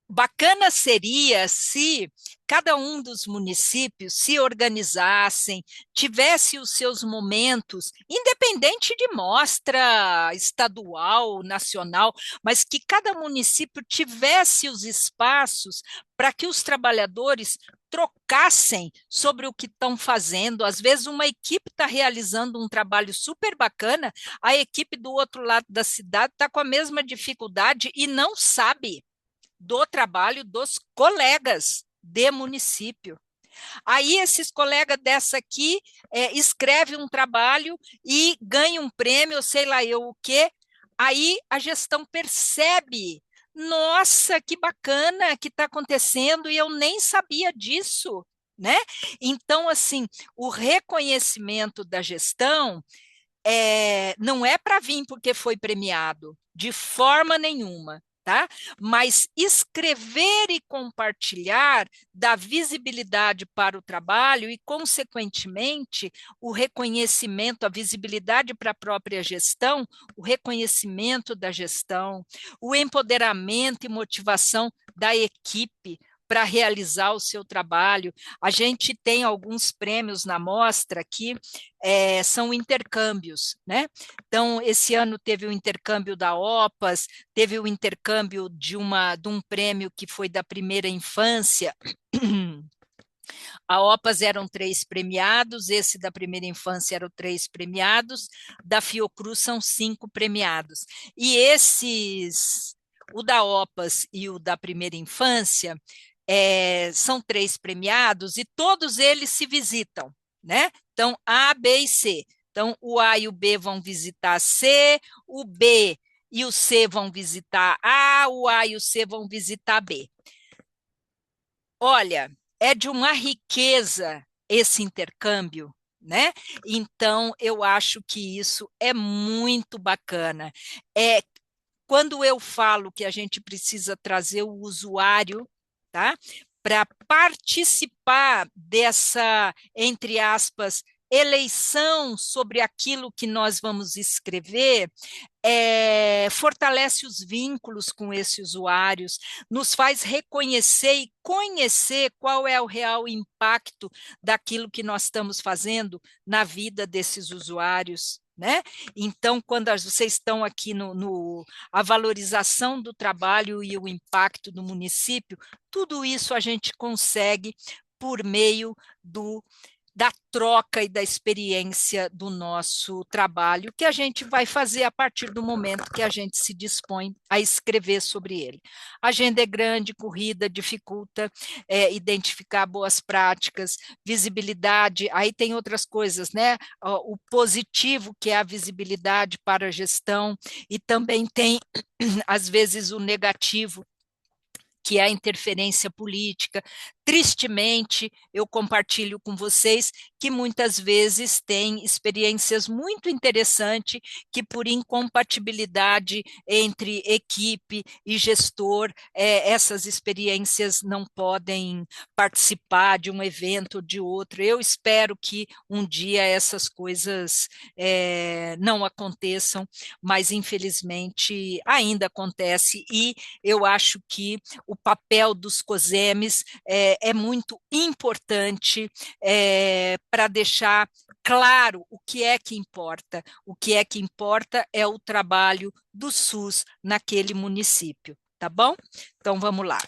Bacana seria se cada um dos municípios se organizassem, tivesse os seus momentos, independente de mostra estadual, nacional, mas que cada município tivesse os espaços para que os trabalhadores trocassem sobre o que estão fazendo. Às vezes uma equipe está realizando um trabalho super bacana, a equipe do outro lado da cidade está com a mesma dificuldade e não sabe do trabalho dos colegas de município. Aí esses colegas dessa aqui escrevem um trabalho e ganham um prêmio, sei lá eu o quê, aí a gestão percebe, nossa, que bacana que está acontecendo e eu nem sabia disso, né? Então, assim, o reconhecimento da gestão não é para vir porque foi premiado, de forma nenhuma. Tá? Mas escrever e compartilhar dá visibilidade para o trabalho e, consequentemente, o reconhecimento, a visibilidade para a própria gestão, o reconhecimento da gestão, o empoderamento e motivação da equipe para realizar o seu trabalho. A gente tem alguns prêmios na mostra aqui, são intercâmbios, né? Então, esse ano teve o intercâmbio da OPAS, teve o intercâmbio de um prêmio que foi da primeira infância. A OPAS eram 3 premiados, esse da primeira infância eram 3 premiados, da Fiocruz são 5 premiados. E o da OPAS e o da primeira infância, são 3 premiados e todos eles se visitam, né? Então, A, B e C. Então, o A e o B vão visitar C, o B e o C vão visitar A, o A e o C vão visitar B. Olha, é de uma riqueza esse intercâmbio, né? Então, eu acho que isso é muito bacana. Quando eu falo que a gente precisa trazer o usuário, tá? Para participar dessa, entre aspas, eleição sobre aquilo que nós vamos escrever fortalece os vínculos com esses usuários, nos faz reconhecer e conhecer qual é o real impacto daquilo que nós estamos fazendo na vida desses usuários. Né? Então, quando vocês estão aqui a valorização do trabalho e o impacto do município, tudo isso a gente consegue por meio da troca e da experiência do nosso trabalho, que a gente vai fazer a partir do momento que a gente se dispõe a escrever sobre ele. A agenda é grande, corrida, dificulta identificar boas práticas, visibilidade, aí tem outras coisas, né? O positivo, que é a visibilidade para a gestão, e também tem, às vezes, o negativo, que é a interferência política. Tristemente, eu compartilho com vocês que muitas vezes tem experiências muito interessantes que, por incompatibilidade entre equipe e gestor, essas experiências não podem participar de um evento ou de outro. Eu espero que um dia essas coisas não aconteçam, mas infelizmente ainda acontece, e eu acho que o papel dos COSEMES é muito importante para deixar claro o que é que importa. O que é que importa é o trabalho do SUS naquele município, tá bom? Então, vamos lá.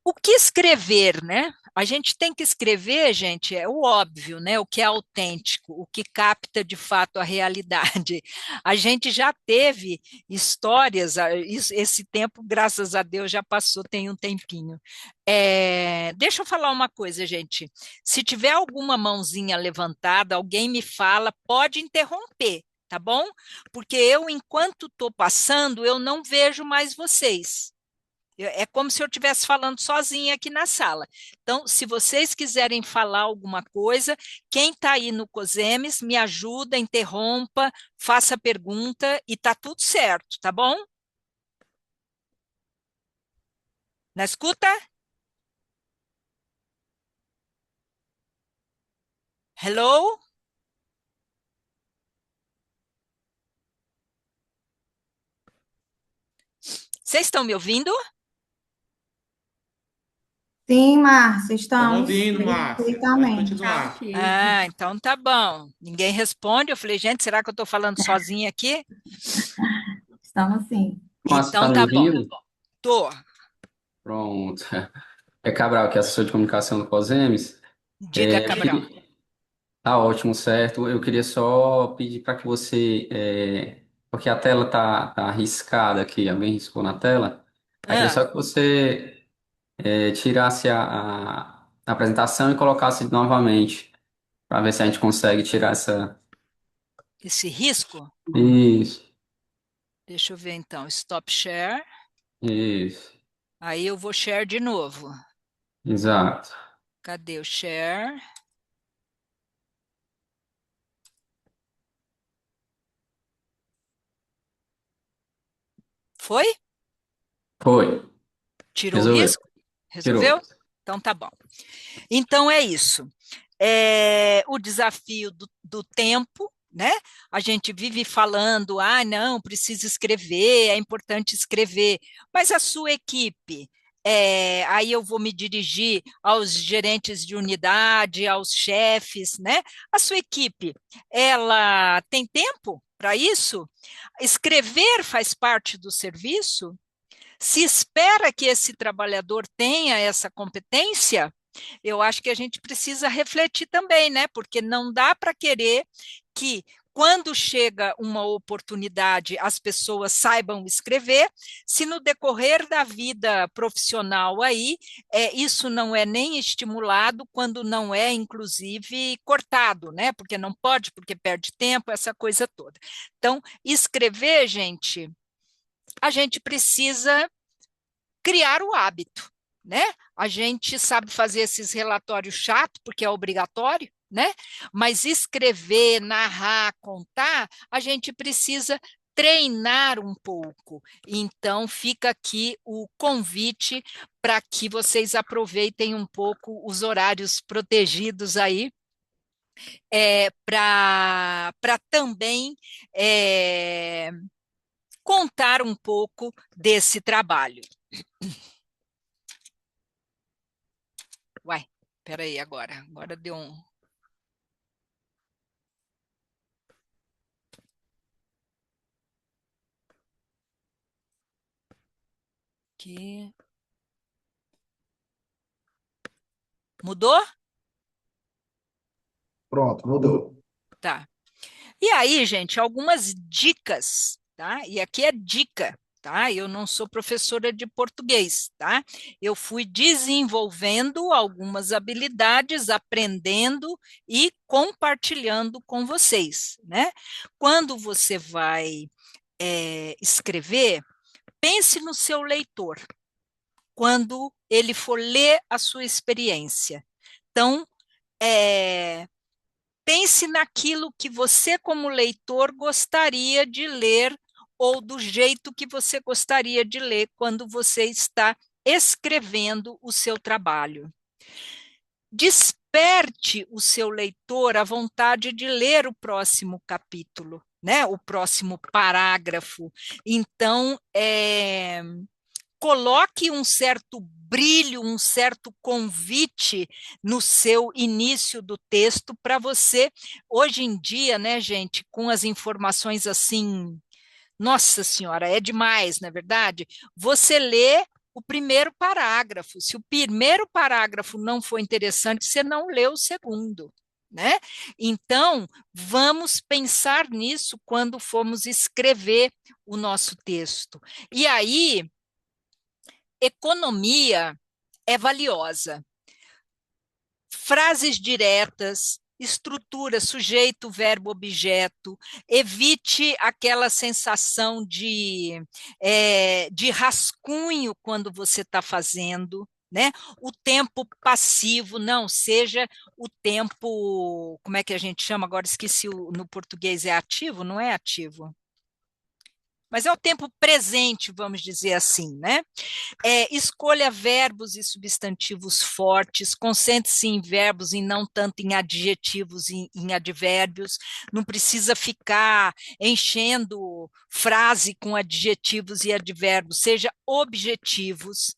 O que escrever, né? A gente tem que escrever, gente, é o óbvio, né? O que é autêntico, o que capta de fato a realidade. A gente já teve histórias, esse tempo, graças a Deus, já passou, tem um tempinho. Deixa eu falar uma coisa, gente. Se tiver alguma mãozinha levantada, alguém me fala, pode interromper, tá bom? Porque eu, enquanto estou passando, eu não vejo mais vocês. É como se eu estivesse falando sozinha aqui na sala. Então, se vocês quiserem falar alguma coisa, quem está aí no COSEMES, me ajuda, interrompa, faça pergunta e está tudo certo, tá bom? Na escuta? Hello? Vocês estão me ouvindo? Sim, Márcia, Estamos estamos ouvindo, Márcia. Pode perfeitamente. continuar. Então tá bom. Ninguém responde. Eu falei, gente, será que eu estou falando sozinha aqui? Estamos sim. Márcia, Então tá me tá bom. ouvindo? Tô. Pronto. É Cabral, que é assessor de comunicação do COSEMES. Diga, Cabral. Tá ótimo, certo. Eu queria só pedir para que você, porque a tela tá arriscada aqui, alguém riscou na tela. Eu queria só que você tirasse a apresentação e colocasse novamente, para ver se a gente consegue tirar essa. Esse risco? Isso, Deixa eu ver então. Stop share. isso, Aí eu vou share de novo. exato. Cadê o share? Foi? Foi, Tirou o resolveu, risco? tirou. Resolveu? Então tá bom. Então é isso. O desafio do tempo, né? A gente vive falando, não, precisa escrever, é importante escrever, mas a sua equipe, aí eu vou me dirigir aos gerentes de unidade, aos chefes, né? A sua equipe, ela tem tempo para isso? Escrever faz parte do serviço? Se espera que esse trabalhador tenha essa competência, eu acho que a gente precisa refletir também, né? Porque não dá para querer que, quando chega uma oportunidade, as pessoas saibam escrever, se no decorrer da vida profissional aí, isso não é nem estimulado, quando não é, inclusive, cortado, né? Porque não pode, porque perde tempo, essa coisa toda. Então, escrever, gente, a gente precisa criar o hábito, né? A gente sabe fazer esses relatórios chatos, porque é obrigatório, né? Mas escrever, narrar, contar, a gente precisa treinar um pouco. Então, fica aqui o convite para que vocês aproveitem um pouco os horários protegidos aí, para também contar um pouco desse trabalho. Uai, peraí, agora deu um... Aqui. Mudou? Pronto, mudou. Tá. E aí, gente, algumas dicas, tá? E aqui é dica, tá? Eu não sou professora de português, tá? Eu fui desenvolvendo algumas habilidades, aprendendo e compartilhando com vocês, né? Quando você vai escrever, pense no seu leitor, quando ele for ler a sua experiência. Então, pense naquilo que você, como leitor, gostaria de ler, ou do jeito que você gostaria de ler quando você está escrevendo o seu trabalho. Desperte o seu leitor a vontade de ler o próximo capítulo, né? O próximo parágrafo. Então, coloque um certo brilho, um certo convite no seu início do texto para você, hoje em dia, né, gente, com as informações assim, nossa senhora, é demais, não é verdade? Você lê o primeiro parágrafo, se o primeiro parágrafo não for interessante, você não lê o segundo, né? Então, vamos pensar nisso quando formos escrever o nosso texto. E aí, economia é valiosa. Frases diretas, estrutura, sujeito, verbo, objeto, evite aquela sensação de rascunho quando você está fazendo, né? O tempo passivo, não, seja o tempo, como é que a gente chama? Agora esqueci, no português é ativo, não é ativo? Mas é o tempo presente, vamos dizer assim, né? Escolha verbos e substantivos fortes, concentre-se em verbos e não tanto em adjetivos e em advérbios, não precisa ficar enchendo frase com adjetivos e advérbios, seja objetivos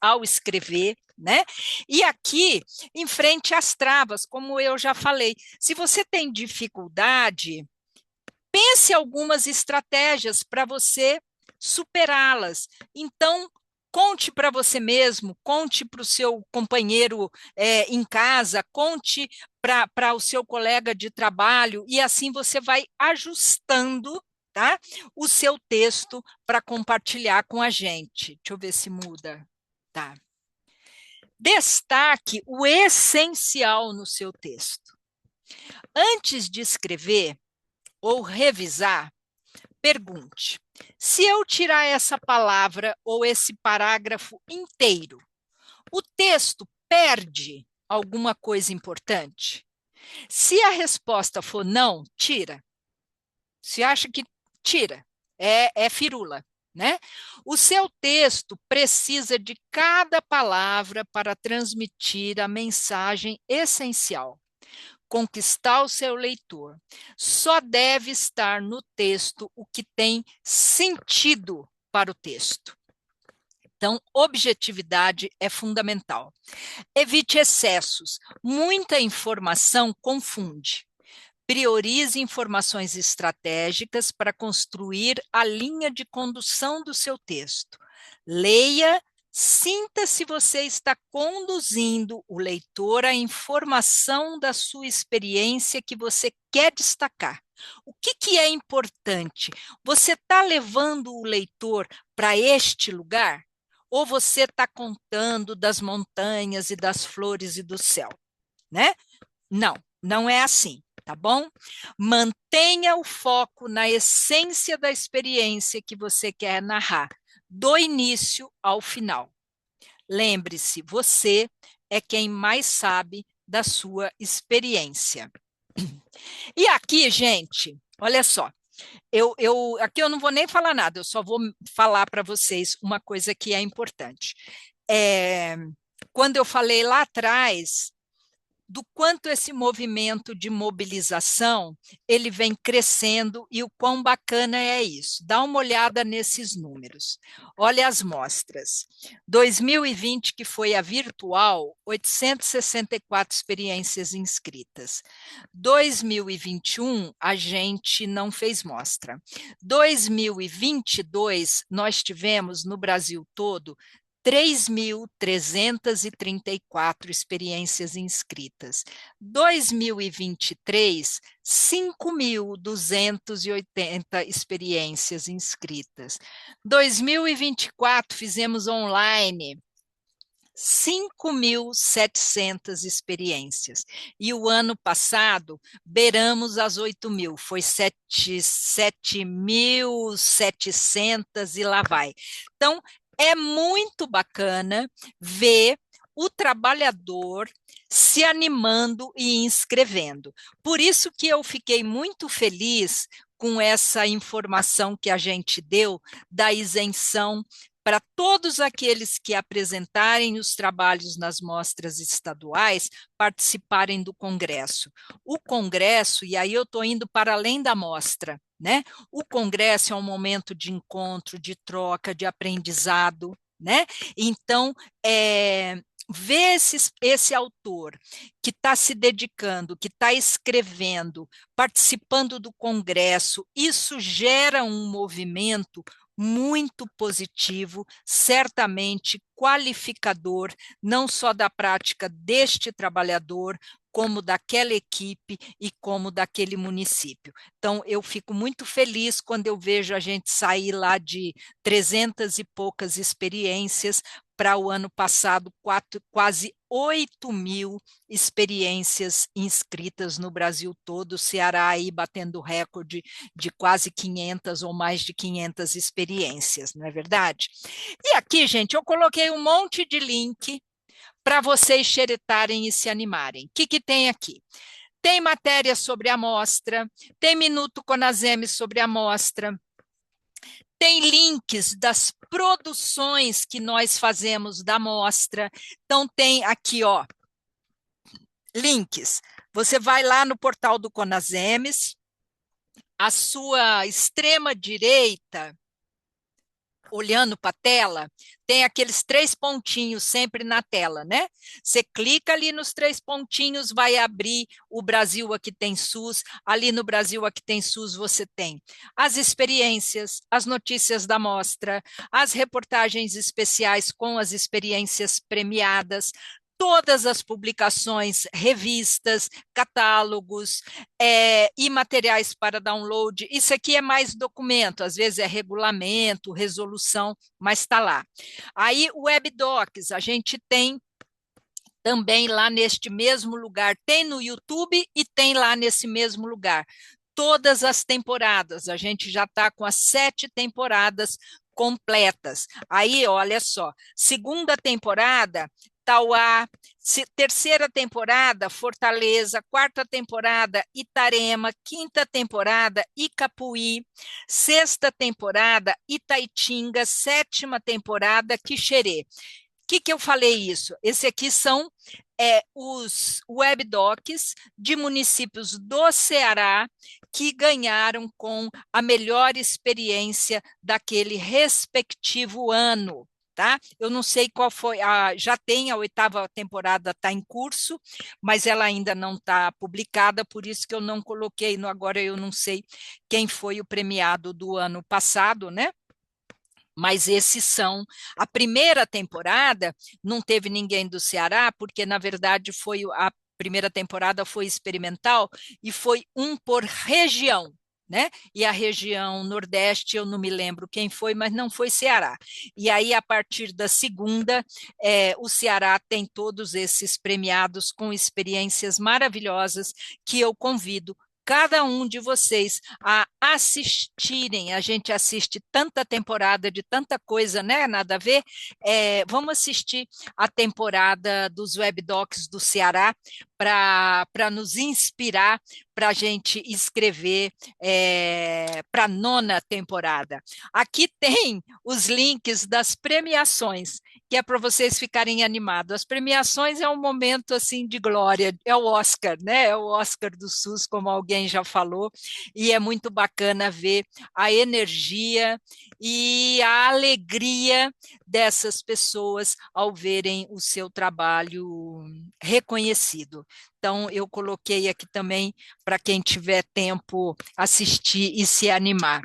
ao escrever, né? E aqui, em frente às travas, como eu já falei, se você tem dificuldade, pense algumas estratégias para você superá-las. Então, conte para você mesmo, conte para o seu companheiro em casa, conte para o seu colega de trabalho, e assim você vai ajustando, tá, o seu texto para compartilhar com a gente. Deixa eu ver se muda. Tá. Destaque o essencial no seu texto. Antes de escrever ou revisar, pergunte: se eu tirar essa palavra ou esse parágrafo inteiro, o texto perde alguma coisa importante? Se a resposta for não, tira. Se acha que tira, é firula, né? O seu texto precisa de cada palavra para transmitir a mensagem essencial. Conquistar o seu leitor. Só deve estar no texto o que tem sentido para o texto. Então, objetividade é fundamental. Evite excessos. Muita informação confunde. Priorize informações estratégicas para construir a linha de condução do seu texto. Leia, sinta se você está conduzindo o leitor à informação da sua experiência que você quer destacar. O que é importante? Você está levando o leitor para este lugar? Ou você está contando das montanhas e das flores e do céu, né? Não, não é assim, tá bom? Mantenha o foco na essência da experiência que você quer narrar, do início ao final. Lembre-se, você é quem mais sabe da sua experiência. E aqui, gente, olha só, Aqui eu não vou nem falar nada, eu só vou falar para vocês uma coisa que é importante. Quando eu falei lá atrás do quanto esse movimento de mobilização ele vem crescendo e o quão bacana é isso. Dá uma olhada nesses números. Olha as mostras. 2020, que foi a virtual, 864 experiências inscritas. 2021, a gente não fez mostra. 2022, nós tivemos no Brasil todo 3.334 experiências inscritas. 2023, 5.280 experiências inscritas. 2024, fizemos online 5.700 experiências. E o ano passado, beiramos as 8.000, foi 7.700 e lá vai. Então, é muito bacana ver o trabalhador se animando e inscrevendo. Por isso que eu fiquei muito feliz com essa informação que a gente deu da isenção para todos aqueles que apresentarem os trabalhos nas mostras estaduais participarem do Congresso. O Congresso, e aí eu estou indo para além da mostra, né? O Congresso é um momento de encontro, de troca, de aprendizado, né? Então, ver esse autor que está se dedicando, que está escrevendo, participando do Congresso, isso gera um movimento muito positivo, certamente qualificador, não só da prática deste trabalhador, como daquela equipe e como daquele município. Então, eu fico muito feliz quando eu vejo a gente sair lá de 300 e poucas experiências para o ano passado, quase 8.000 experiências inscritas no Brasil todo, o Ceará aí batendo recorde de quase 500 ou mais de 500 experiências, não é verdade? E aqui, gente, eu coloquei um monte de link para vocês xeretarem e se animarem. O que tem aqui? Tem matéria sobre a mostra, tem Minuto Conasemi sobre a mostra, tem links das produções que nós fazemos da mostra. Então, tem aqui, ó, links. Você vai lá no portal do Conasems, a sua extrema-direita, olhando para a tela, tem aqueles 3 pontinhos sempre na tela, né? Você clica ali nos 3 pontinhos, vai abrir o Brasil Aqui Tem SUS. Ali no Brasil Aqui Tem SUS você tem as experiências, as notícias da mostra, as reportagens especiais com as experiências premiadas, todas as publicações, revistas, catálogos e materiais para download. Isso aqui é mais documento, às vezes é regulamento, resolução, mas está lá. Aí o WebDocs, a gente tem também lá neste mesmo lugar, tem no YouTube e tem lá nesse mesmo lugar. Todas as temporadas, a gente já está com as 7 temporadas completas. Aí, olha só, segunda temporada, Tauá, terceira temporada, Fortaleza, quarta temporada, Itarema, quinta temporada, Icapuí, sexta temporada, Itaitinga, sétima temporada, Quixerê. Que eu falei isso? Esse aqui são os webdocs de municípios do Ceará que ganharam com a melhor experiência daquele respectivo ano. Tá? Eu não sei qual foi, já tem a 8ª temporada, está em curso, mas ela ainda não está publicada, por isso que eu não coloquei, agora eu não sei quem foi o premiado do ano passado, né? Mas esses são, a primeira temporada não teve ninguém do Ceará, porque na verdade a primeira temporada foi experimental e foi um por região. Né? E a região Nordeste, eu não me lembro quem foi, mas não foi Ceará. E aí, a partir da segunda, o Ceará tem todos esses premiados com experiências maravilhosas que eu convido cada um de vocês a assistirem. A gente assiste tanta temporada de tanta coisa, né? Nada a ver. Vamos assistir a temporada dos webdocs do Ceará para nos inspirar para a gente escrever para a 9ª temporada. Aqui tem os links das premiações, que é para vocês ficarem animados. As premiações é um momento assim de glória, é o Oscar, né? É o Oscar do SUS, como alguém já falou, e é muito bacana ver a energia e a alegria dessas pessoas ao verem o seu trabalho reconhecido. Então, eu coloquei aqui também para quem tiver tempo assistir e se animar.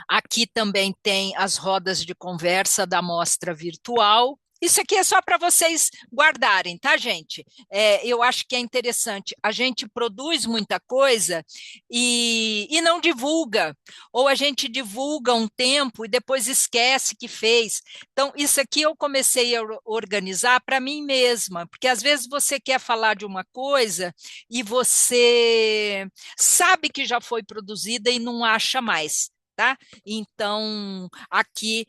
Aqui também tem as rodas de conversa da mostra virtual. Isso aqui é só para vocês guardarem, tá, gente? Eu acho que é interessante. A gente produz muita coisa e não divulga, ou a gente divulga um tempo e depois esquece que fez. Então, isso aqui eu comecei a organizar para mim mesma, porque às vezes você quer falar de uma coisa e você sabe que já foi produzida e não acha mais. Tá? Então, aqui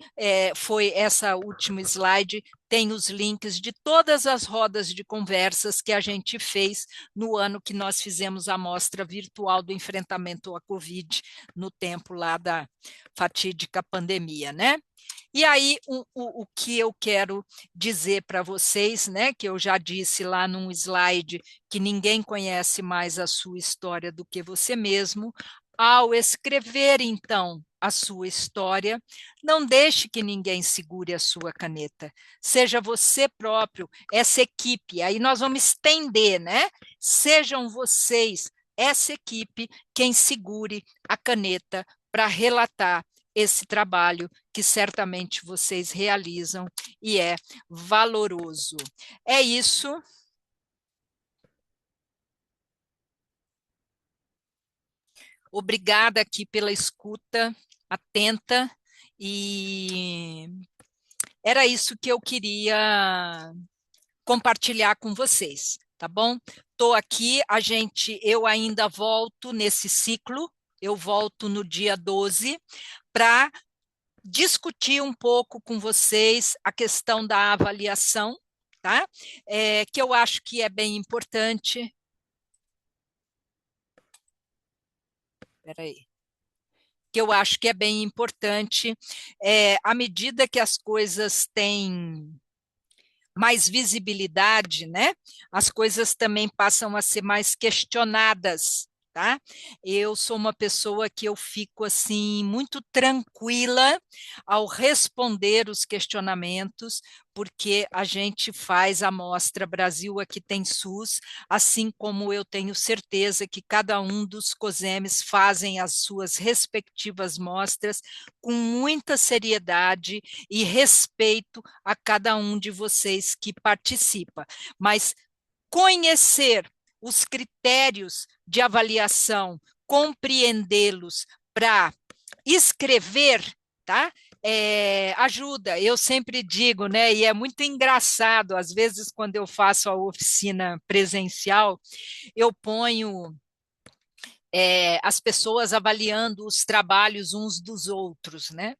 foi essa última slide, tem os links de todas as rodas de conversas que a gente fez no ano que nós fizemos a mostra virtual do enfrentamento à Covid, no tempo lá da fatídica pandemia, né? E aí, o que eu quero dizer para vocês, né, que eu já disse lá num slide, que ninguém conhece mais a sua história do que você mesmo. Ao escrever, então, a sua história, não deixe que ninguém segure a sua caneta. Seja você próprio, essa equipe. Aí nós vamos estender, né? Sejam vocês, essa equipe, quem segure a caneta para relatar esse trabalho que certamente vocês realizam e é valoroso. É isso. Obrigada aqui pela escuta atenta e era isso que eu queria compartilhar com vocês, tá bom? Estou aqui, eu ainda volto nesse ciclo, eu volto no dia 12 para discutir um pouco com vocês a questão da avaliação, tá? Que eu acho que é bem importante. Espera aí. Que eu acho que é bem importante, à medida que as coisas têm mais visibilidade, né? As coisas também passam a ser mais questionadas, tá? Eu sou uma pessoa que eu fico assim muito tranquila ao responder os questionamentos, porque a gente faz a Mostra Brasil Aqui Tem SUS, assim como eu tenho certeza que cada um dos COSEMES fazem as suas respectivas mostras com muita seriedade e respeito a cada um de vocês que participa. Mas conhecer os critérios de avaliação, compreendê-los para escrever, tá? Ajuda, eu sempre digo, né? E é muito engraçado, às vezes, quando eu faço a oficina presencial, eu ponho as pessoas avaliando os trabalhos uns dos outros, né?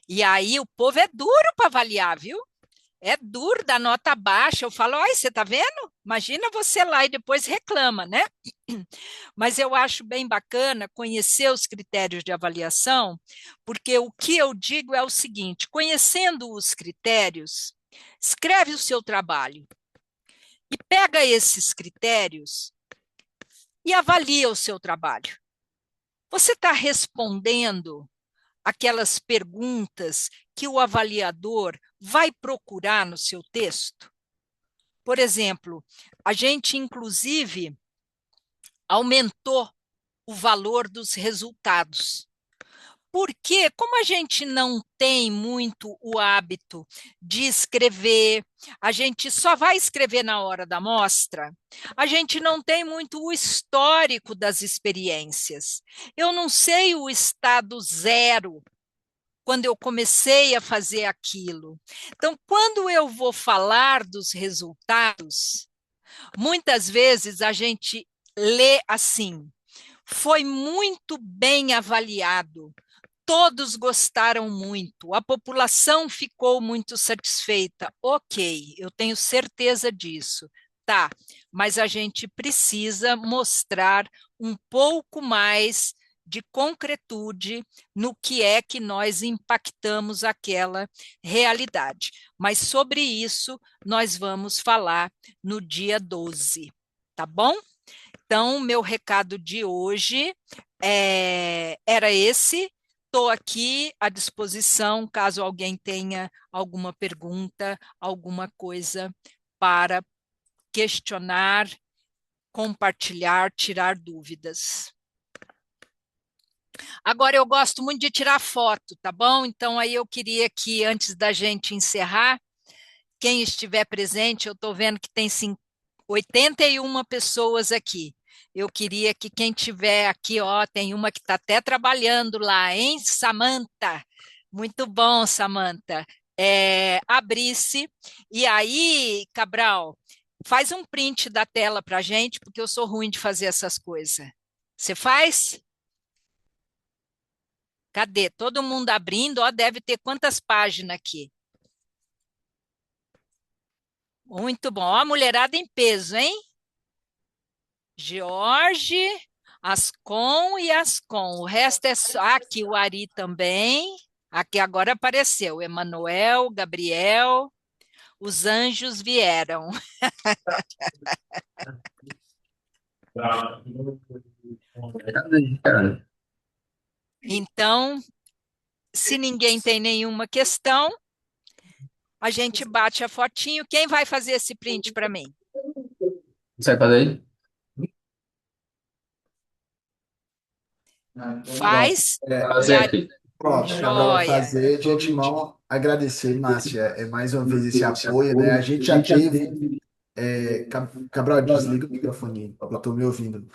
E aí o povo é duro para avaliar, viu? É duro, dá nota baixa. Eu falo, olha, você está vendo? Imagina você lá e depois reclama, né? Mas eu acho bem bacana conhecer os critérios de avaliação, porque o que eu digo é o seguinte: conhecendo os critérios, escreve o seu trabalho e pega esses critérios e avalia o seu trabalho. Você está respondendo aquelas perguntas que o avaliador vai procurar no seu texto? Por exemplo, a gente, inclusive, aumentou o valor dos resultados. Porque, como a gente não tem muito o hábito de escrever, a gente só vai escrever na hora da mostra, a gente não tem muito o histórico das experiências. Eu não sei o estado zero quando eu comecei a fazer aquilo. Então, quando eu vou falar dos resultados, muitas vezes a gente lê assim: foi muito bem avaliado. Todos gostaram muito, a população ficou muito satisfeita. Ok, eu tenho certeza disso. Tá, mas a gente precisa mostrar um pouco mais de concretude no que é que nós impactamos aquela realidade. Mas sobre isso nós vamos falar no dia 12, tá bom? Então, meu recado de hoje era esse. Estou aqui à disposição, caso alguém tenha alguma pergunta, alguma coisa para questionar, compartilhar, tirar dúvidas. Agora, eu gosto muito de tirar foto, tá bom? Então, aí eu queria que, antes da gente encerrar, quem estiver presente, eu estou vendo que tem 81 pessoas aqui. Eu queria que quem tiver aqui, ó, tem uma que está até trabalhando lá, hein, Samanta? Muito bom, Samanta. Abrisse. E aí, Cabral, faz um print da tela para a gente, porque eu sou ruim de fazer essas coisas. Você faz? Cadê? Todo mundo abrindo, ó, deve ter quantas páginas aqui? Muito bom. Ó, a mulherada em peso, hein? Jorge, Ascom e Ascom. O resto é só. Aqui o Ari também. Aqui agora apareceu. Emanuel, Gabriel. Os anjos vieram. Cadê, cara? Então, se ninguém tem nenhuma questão, a gente bate a fotinho. Quem vai fazer esse print para mim? Você vai fazer aí? Pronto. Faz. Vai E fazer a aqui. Pronto, Cabral vai joia. fazer. De antemão, agradecer, Márcia, mais uma vez esse apoio, né? A gente já teve. Cabral, desliga o microfone, eu estou me ouvindo.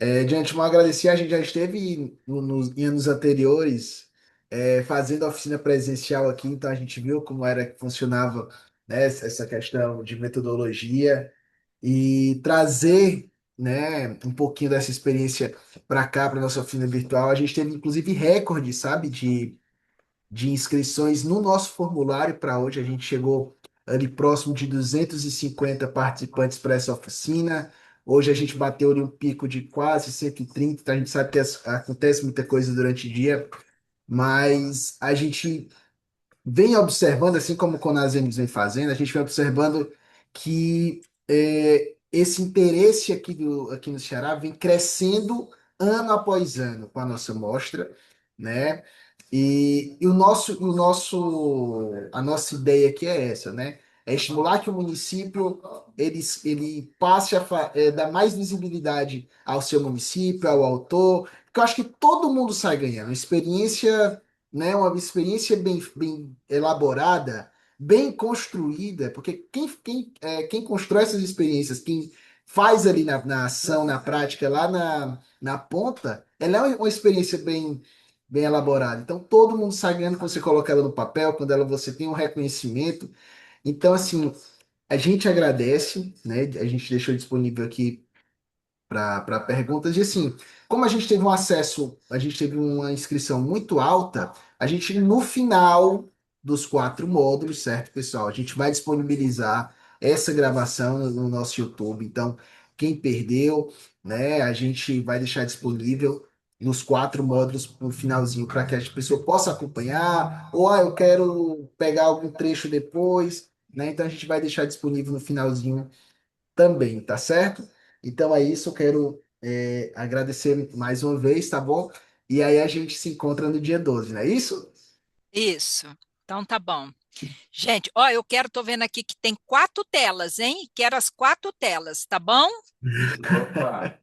De antemão, agradecer, a gente já esteve em anos anteriores fazendo oficina presencial aqui, então a gente viu como era que funcionava, né, essa questão de metodologia e trazer, né, um pouquinho dessa experiência para cá, para nossa oficina virtual. A gente teve inclusive recorde, sabe, de inscrições no nosso formulário para hoje. A gente chegou ali próximo de 250 participantes para essa oficina. Hoje a gente bateu ali um pico de quase 130. Então a gente sabe que acontece muita coisa durante o dia, mas a gente vem observando, assim como o Conasems vem fazendo, a gente vem observando que esse interesse aqui no Ceará vem crescendo ano após ano com a nossa mostra, né? E a nossa ideia aqui é essa, né? É estimular que o município ele passe dar mais visibilidade ao seu município, ao autor, porque eu acho que todo mundo sai ganhando. Experiência, né, uma experiência bem elaborada, bem construída, porque quem constrói essas experiências, quem faz ali na ação, na prática, lá na ponta, ela é uma experiência bem elaborada. Então, todo mundo sai ganhando quando você coloca ela no papel, quando você tem um reconhecimento. Então, assim, a gente agradece, né? A gente deixou disponível aqui para perguntas. E assim, como a gente teve um acesso, a gente teve uma inscrição muito alta, a gente no final dos 4 módulos, certo, pessoal? A gente vai disponibilizar essa gravação no nosso YouTube. Então, quem perdeu, né, a gente vai deixar disponível nos 4 módulos no finalzinho para que a pessoa possa acompanhar, ou eu quero pegar algum trecho depois, né? Então a gente vai deixar disponível no finalzinho também, tá certo? Então é isso, eu quero agradecer mais uma vez, tá bom? E aí a gente se encontra no dia 12, não é isso? Isso. Então tá bom. Gente, ó, tô vendo aqui que tem 4 telas, hein? Quero as 4 telas, tá bom? Opa.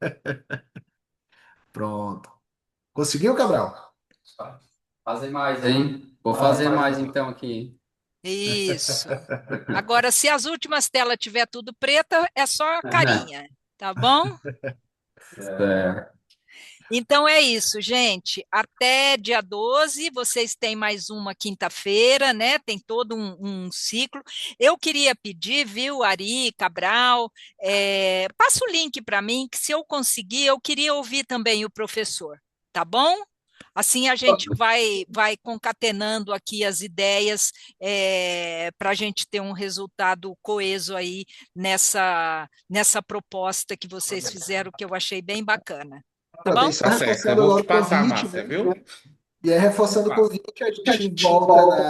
Pronto. Conseguiu, Cabral? Fazer mais, hein? Vou fazer mais então aqui. Isso. Agora, se as últimas telas tiver tudo preta, é só a carinha, tá bom? Certo. Então é isso, gente. Até dia 12, vocês têm mais uma quinta-feira, né? Tem todo um ciclo. Eu queria pedir, viu, Ari, Cabral, passa o link para mim, que se eu conseguir, eu queria ouvir também o professor, tá bom? Assim a gente vai concatenando aqui as ideias para a gente ter um resultado coeso aí nessa proposta que vocês fizeram, que eu achei bem bacana. Tá Pronto, bom? aí só Tá certo, eu reforçando vou agora te o passar, convite, Márcia, né? viu? E aí, Eu reforçando o passo. convite, a gente volta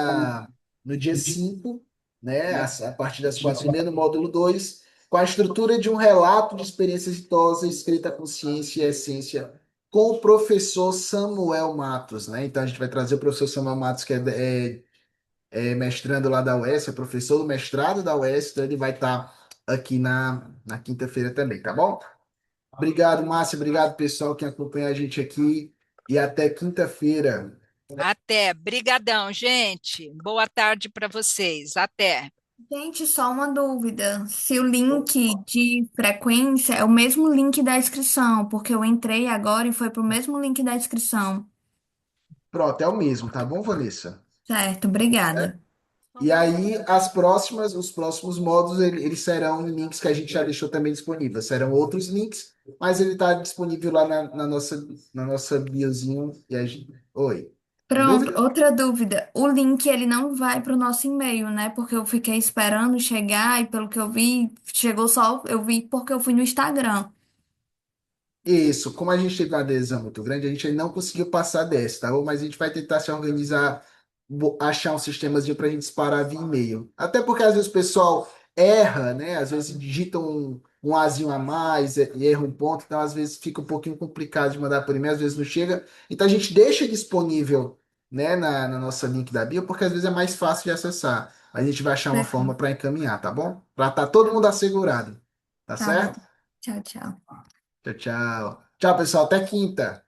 no dia 5, né, a partir das 4h30, no módulo 2, com a estrutura de um relato de experiência exitosa escrita com ciência e essência, com o professor Samuel Matos, né? Então, a gente vai trazer o professor Samuel Matos, que é mestrando lá da UES, é professor do mestrado da UES, então ele vai estar aqui na quinta-feira também, tá bom? Obrigado, Márcia. Obrigado, pessoal, que acompanha a gente aqui. E até quinta-feira. Até. Brigadão, gente. Boa tarde para vocês. Até. Gente, só uma dúvida. Se o link de frequência é o mesmo link da inscrição, porque eu entrei agora e foi pro mesmo link da inscrição. Pronto, é o mesmo, tá bom, Vanessa? Certo, obrigada. E aí, os próximos módulos, eles serão links que a gente já deixou também disponível. Serão outros links, mas ele está disponível lá na nossa biozinho. Oi. Tem Pronto, dúvida? outra dúvida. O link ele não vai para o nosso e-mail, né? Porque eu fiquei esperando chegar e pelo que eu vi, chegou só, eu vi porque eu fui no Instagram. Isso, como a gente teve uma adesão muito grande, a gente ainda não conseguiu passar dessa, tá bom? Mas a gente vai tentar se organizar, achar um sistemazinho para a gente disparar via e-mail. Até porque às vezes o pessoal erra, né? Às vezes digita um azinho a mais e erra um ponto, então às vezes fica um pouquinho complicado de mandar por e-mail, às vezes não chega. Então a gente deixa disponível, né, na nossa link da bio, porque às vezes é mais fácil de acessar. Mas a gente vai achar uma forma Perfeito. para encaminhar, tá bom? Para estar todo mundo assegurado, tá Tá bom. certo? Tchau, tchau. Tchau, tchau. Tchau, pessoal. Até quinta.